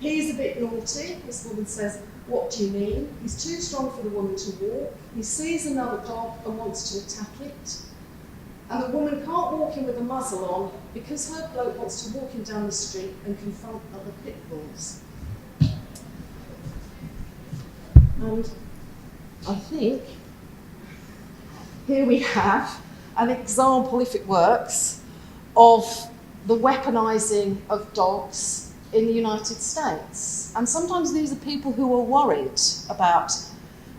He's a bit naughty. This woman says, "What do you mean?" He's too strong for the woman to walk. He sees another dog and wants to attack it. And the woman can't walk him with a muzzle on because her bloke wants to walk him down the street and confront other pit bulls. And I think here we have an example, if it works, of the weaponising of dogs in the United States. And sometimes these are people who are worried about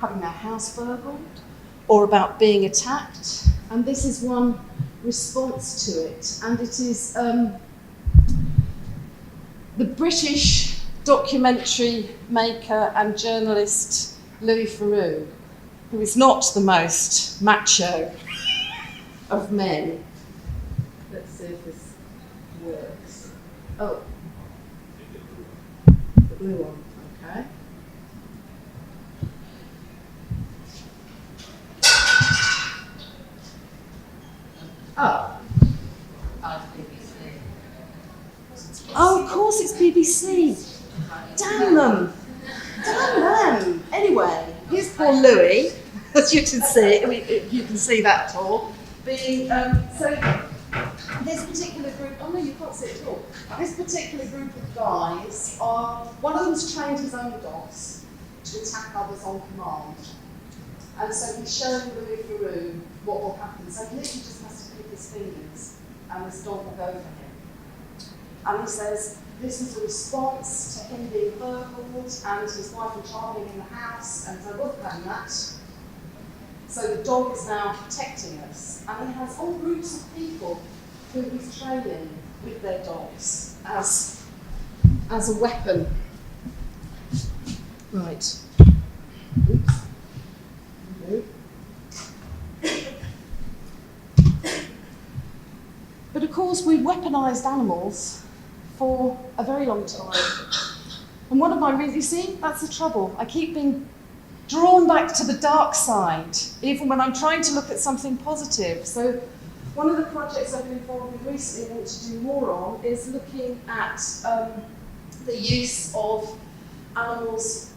having their house burgled or about being attacked. And this is one response to it. And it is the British documentary maker and journalist Louis Theroux, who is not the most macho of men. Let's see if this works. Oh, the blue one, okay. Oh, of course it's BBC. Damn them. Damn them. Anyway, here's poor Louis, as you can see. I mean, you can see that at all. So this particular group, oh no, you can't see it at all. This particular group of guys one of them's trained his own dogs to attack others on command. And so he's showing Louis Theroux what will happen. So he literally just has to click his fingers and this dog will go for him. And he says this was a response to him being burgled and his wife and child being in the house, and so we're having that. So the dog is now protecting us. And he has all groups of people who he's training with their dogs as a weapon. Right. Oops. But of course, we've weaponised animals for a very long time. And one of my reasons, you see, that's the trouble. I keep being drawn back to the dark side, even when I'm trying to look at something positive. So one of the projects I've been involved with recently and want to do more on is looking at the use of animals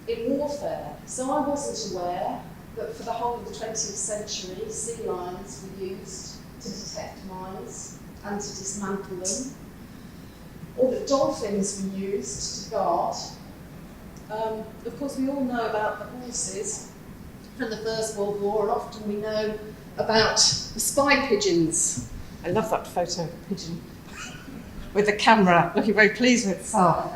in warfare. So I wasn't aware that for the whole of the 20th century, sea lions were used to detect mines and to dismantle them, or that dolphins were used to guard. Of course, we all know about the horses from the First World War, and often we know about the spy pigeons. I love that photo of a pigeon with the camera, looking very pleased with itself.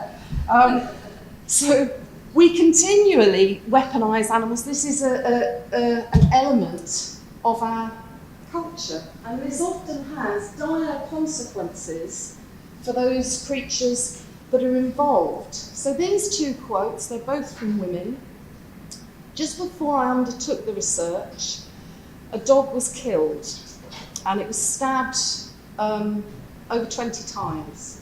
So we continually weaponise animals. This is an element of our culture, and this often has dire consequences for those creatures that are involved. So these two quotes, they're both from women. Just before I undertook the research, a dog was killed, and it was stabbed over 20 times.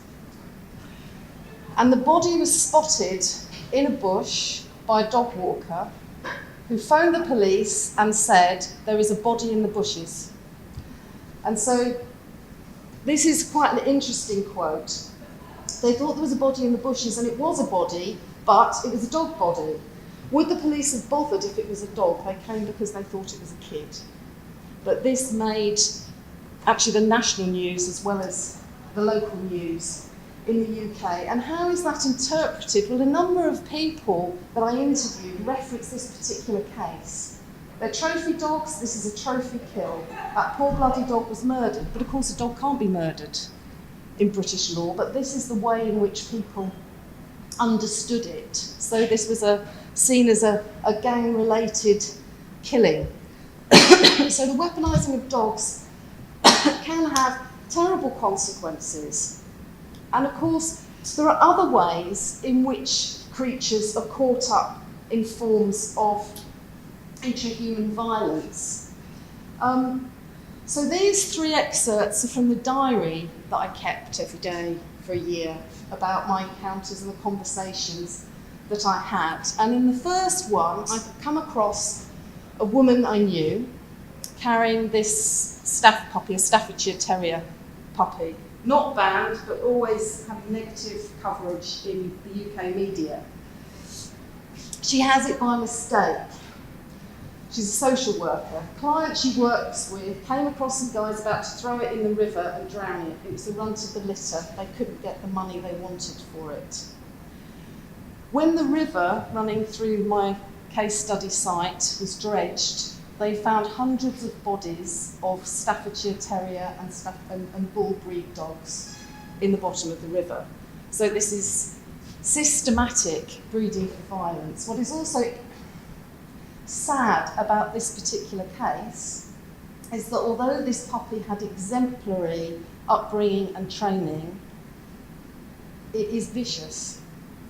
And the body was spotted in a bush by a dog walker who phoned the police and said, "There is a body in the bushes." And so this is quite an interesting quote. They thought there was a body in the bushes, and it was a body, but it was a dog body. Would the police have bothered if it was a dog? They came because they thought it was a kid. But this made actually the national news as well as the local news in the UK. And how is that interpreted? Well, a number of people that I interviewed reference this particular case. They're trophy dogs. This is a trophy kill. That poor bloody dog was murdered. But of course a dog can't be murdered in British law, but this is the way in which people understood it. So this was seen as a gang-related killing. So the weaponising of dogs can have terrible consequences. And of course, there are other ways in which creatures are caught up in forms of intrahuman violence. So these three excerpts are from the diary that I kept every day for a year about my encounters and the conversations that I had. And in the first one, I'd come across a woman I knew carrying this staff puppy, a Staffordshire Terrier puppy, not banned, but always having negative coverage in the UK media. She has it by mistake. She's a social worker. A client she works with came across some guys about to throw it in the river and drown it. It was the runt of the litter. They couldn't get the money they wanted for it. When the river running through my case study site was dredged, they found hundreds of bodies of Staffordshire Terrier and bull breed dogs in the bottom of the river. So this is systematic breeding for violence. What is also sad about this particular case is that although this puppy had exemplary upbringing and training, it is vicious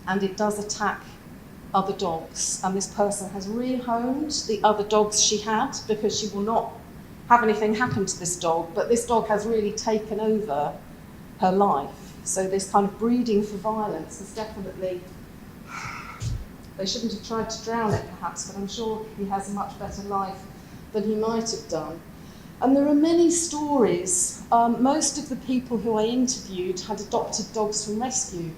and it does attack other dogs. And this person has rehomed the other dogs she had because she will not have anything happen to this dog, but this dog has really taken over her life. So this kind of breeding for violence is definitely, they shouldn't have tried to drown it perhaps, but I'm sure he has a much better life than he might have done. And there are many stories. Most of the people who I interviewed had adopted dogs from rescue.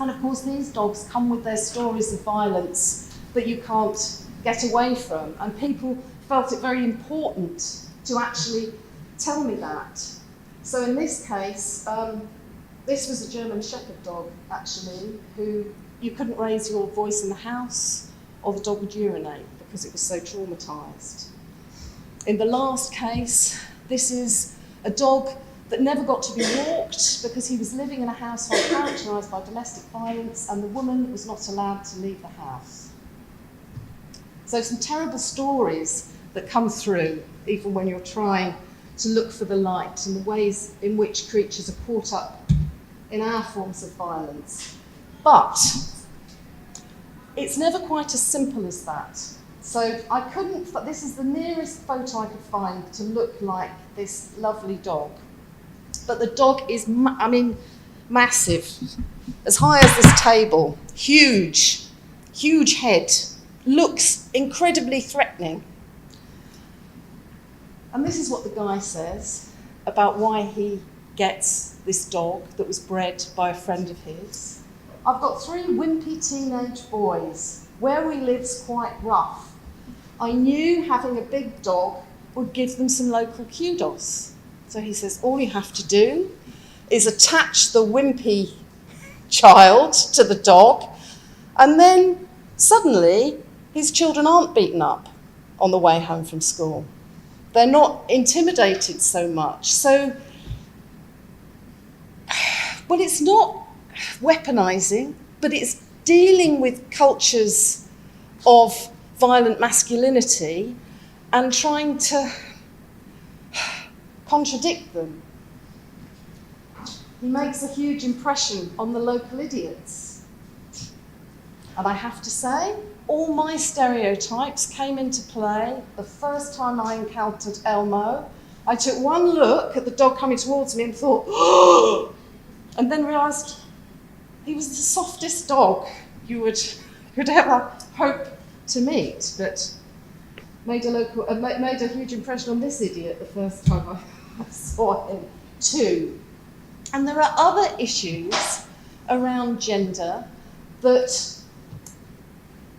And of course these dogs come with their stories of violence that you can't get away from. And people felt it very important to actually tell me that. So in this case, this was a German Shepherd dog actually, who you couldn't raise your voice in the house or the dog would urinate because it was so traumatised. In the last case, this is a dog that never got to be walked because he was living in a household characterised by domestic violence and the woman was not allowed to leave the house. So some terrible stories that come through even when you're trying to look for the light and the ways in which creatures are caught up in our forms of violence. But it's never quite as simple as that. So I couldn't, but this is the nearest photo I could find to look like this lovely dog. But the dog is, massive, as high as this table, huge head, looks incredibly threatening. And this is what the guy says about why he gets this dog that was bred by a friend of his. I've got 3 wimpy teenage boys. Where we live's quite rough. I knew having a big dog would give them some local kudos. So he says, all you have to do is attach the wimpy child to the dog, and then suddenly his children aren't beaten up on the way home from school. They're not intimidated so much. So, well, it's not weaponizing, but it's dealing with cultures of violent masculinity and trying to contradict them. He makes a huge impression on the local idiots. And I have to say, all my stereotypes came into play the first time I encountered Elmo. I took one look at the dog coming towards me and thought, oh! And then realised he was the softest dog you would ever hope to meet, but made a huge impression on this idiot the first time I saw him too. And there are other issues around gender that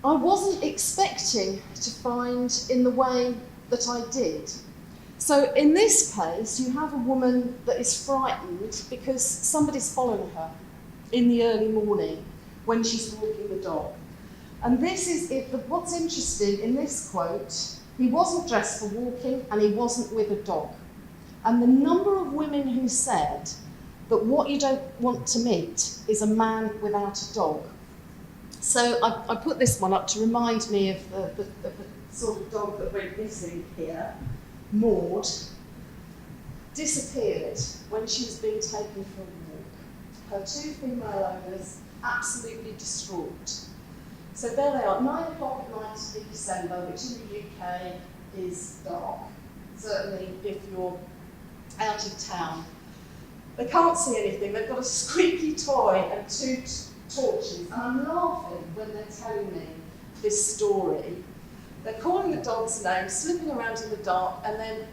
I wasn't expecting to find in the way that I did. So in this case, you have a woman that is frightened because somebody's following her in the early morning when she's walking the dog. And this is it. What's interesting in this quote, he wasn't dressed for walking and he wasn't with a dog. And the number of women who said that what you don't want to meet is a man without a dog. So I put this one up to remind me of the sort of dog that went missing here. Maud disappeared when she was being taken for a walk. Her 2 female owners absolutely distraught. So there they are, 9 o'clock at night in December, which in the UK is dark, certainly if you're out of town. They can't see anything, they've got a squeaky toy and 2 torches, and I'm laughing when they're telling me this story. They're calling the dog's name, slipping around in the dark, and then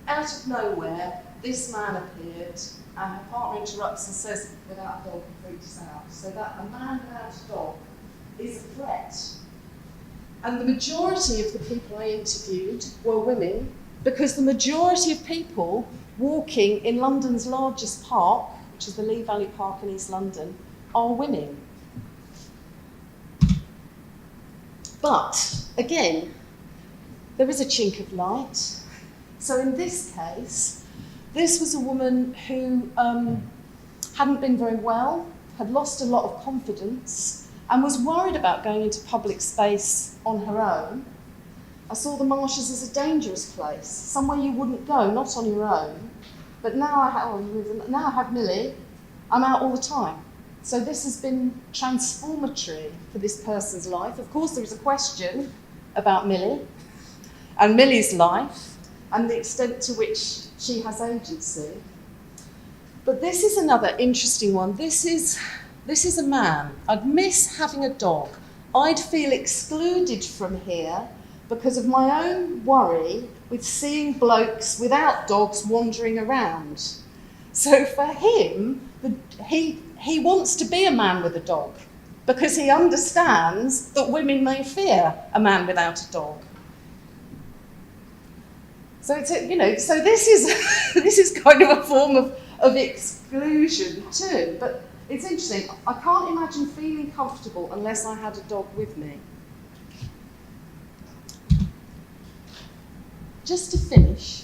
out of nowhere, this man appeared, and her partner interrupts and says, without a dog, he freaks out. So that a man without a dog is a threat. And the majority of the people I interviewed were women, because the majority of people walking in London's largest park, which is the Lee Valley Park in East London, are women. But, again, there is a chink of light. So in this case, this was a woman who hadn't been very well, had lost a lot of confidence, and was worried about going into public space on her own. I saw the marshes as a dangerous place, somewhere you wouldn't go, not on your own. But now I have Millie, I'm out all the time. So this has been transformatory for this person's life. Of course, there is a question about Millie and Millie's life and the extent to which she has agency. But this is another interesting one. This is a man. I'd miss having a dog. I'd feel excluded from here because of my own worry with seeing blokes without dogs wandering around. So for him, he wants to be a man with a dog because he understands that women may fear a man without a dog. So it's so this is kind of a form of exclusion too. But it's interesting. I can't imagine feeling comfortable unless I had a dog with me. Just to finish,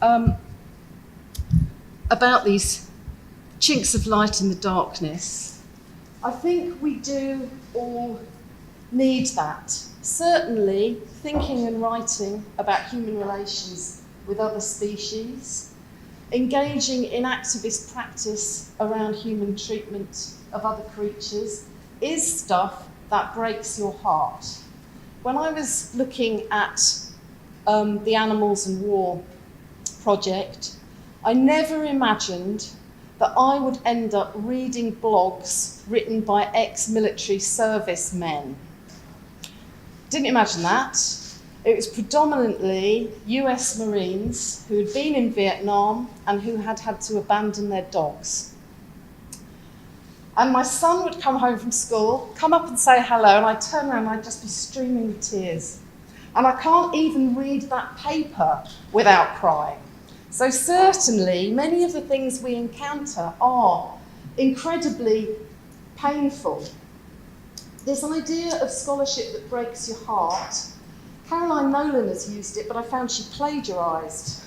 about these chinks of light in the darkness, I think we do all need that. Certainly, thinking and writing about human relations with other species, engaging in activist practice around human treatment of other creatures is stuff that breaks your heart. When I was looking at the Animals and War project, I never imagined that I would end up reading blogs written by ex-military servicemen. Didn't imagine that. It was predominantly US Marines who had been in Vietnam and who had had to abandon their dogs. And my son would come home from school, come up and say hello, and I'd turn around and I'd just be streaming with tears. And I can't even read that paper without crying. So certainly, many of the things we encounter are incredibly painful. This idea of scholarship that breaks your heart, Caroline Nolan has used it, but I found she plagiarised.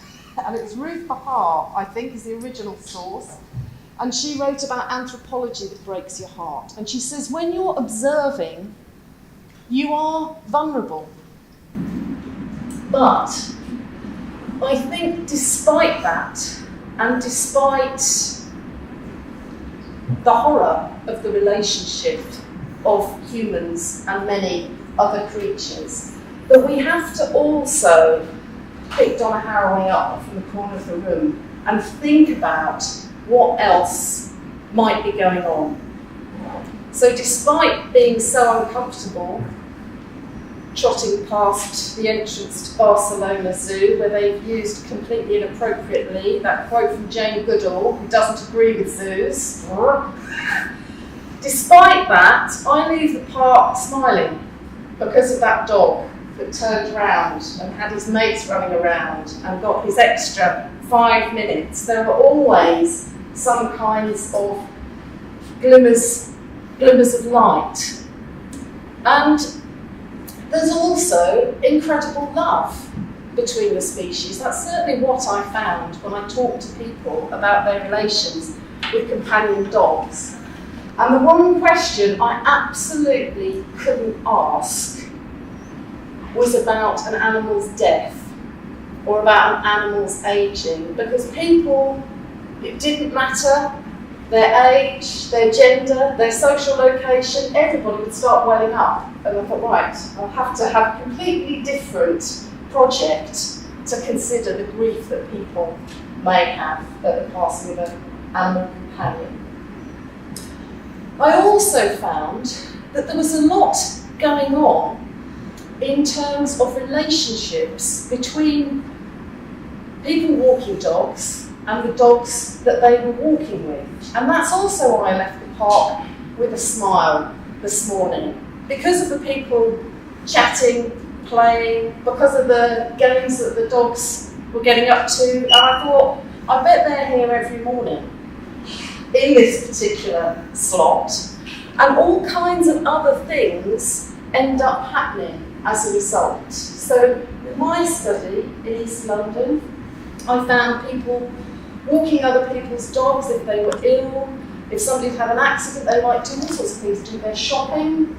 And it was Ruth Bahar, I think, is the original source. And she wrote about anthropology that breaks your heart. And she says, when you're observing, you are vulnerable. But I think despite that, and despite the horror of the relationship of humans and many other creatures, that we have to also pick Donna Haraway up from the corner of the room and think about what else might be going on. So despite being so uncomfortable, trotting past the entrance to Barcelona Zoo, where they've used completely inappropriately that quote from Jane Goodall, who doesn't agree with zoos. Despite that, I leave the park smiling because of that dog that turned round and had his mates running around and got his extra 5 minutes. There were always some kinds of glimmers of light. And there's also incredible love between the species. That's certainly what I found when I talked to people about their relations with companion dogs. And the one question I absolutely couldn't ask was about an animal's death or about an animal's aging, because people, it didn't matter their age, their gender, their social location, everybody would start welling up. And I thought, right, I'll have to have a completely different project to consider the grief that people may have at the passing of an animal companion. I also found that there was a lot going on in terms of relationships between people walking dogs and the dogs that they were walking with. And that's also why I left the park with a smile this morning. Because of the people chatting, playing, because of the games that the dogs were getting up to, and I thought, I bet they're here every morning in this particular slot. And all kinds of other things end up happening as a result. So in my study in East London, I found people walking other people's dogs if they were ill. If somebody had an accident, they might do all sorts of things, do their shopping.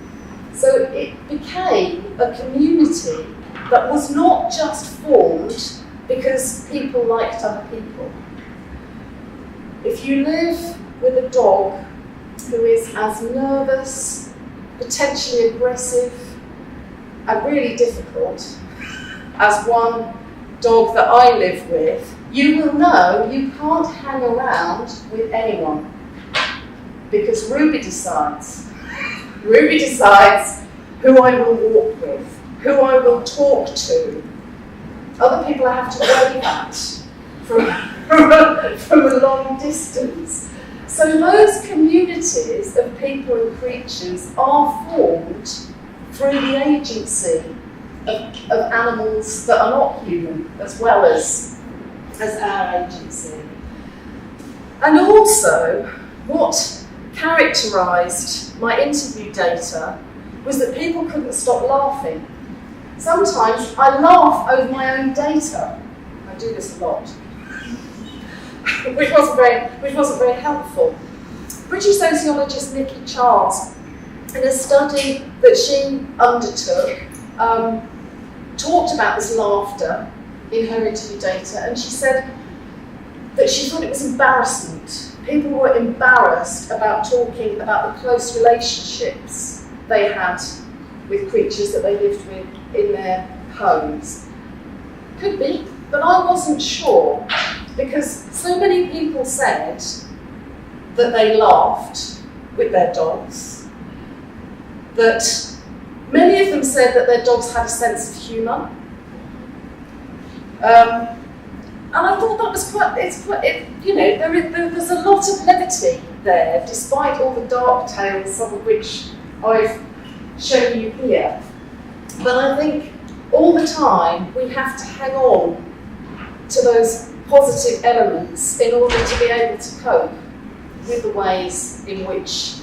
So it became a community that was not just formed because people liked other people. If you live with a dog who is as nervous, potentially aggressive, and really difficult as one dog that I live with, you will know you can't hang around with anyone, because Ruby decides who I will walk with, who I will talk to. Other people I have to wave at from a long distance. So those communities of people and creatures are formed through the agency of animals that are not human, as well as our agency. And also, what characterised my interview data was that people couldn't stop laughing. Sometimes I laugh over my own data. I do this a lot, which wasn't very helpful. British sociologist Nikki Charles, in a study that she undertook, talked about this laughter in her interview data, and she said that she thought it was embarrassment. People were embarrassed about talking about the close relationships they had with creatures that they lived with in their homes. Could be, but I wasn't sure, because so many people said that they laughed with their dogs, that Many of them said that their dogs had a sense of humour. And I thought that was there's a lot of levity there, despite all the dark tales, some of which I've shown you here. But I think all the time we have to hang on to those positive elements in order to be able to cope with the ways in which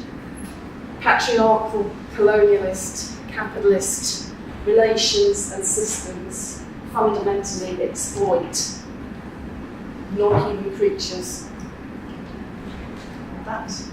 patriarchal, colonialist, capitalist relations and systems fundamentally exploit non-human creatures. That is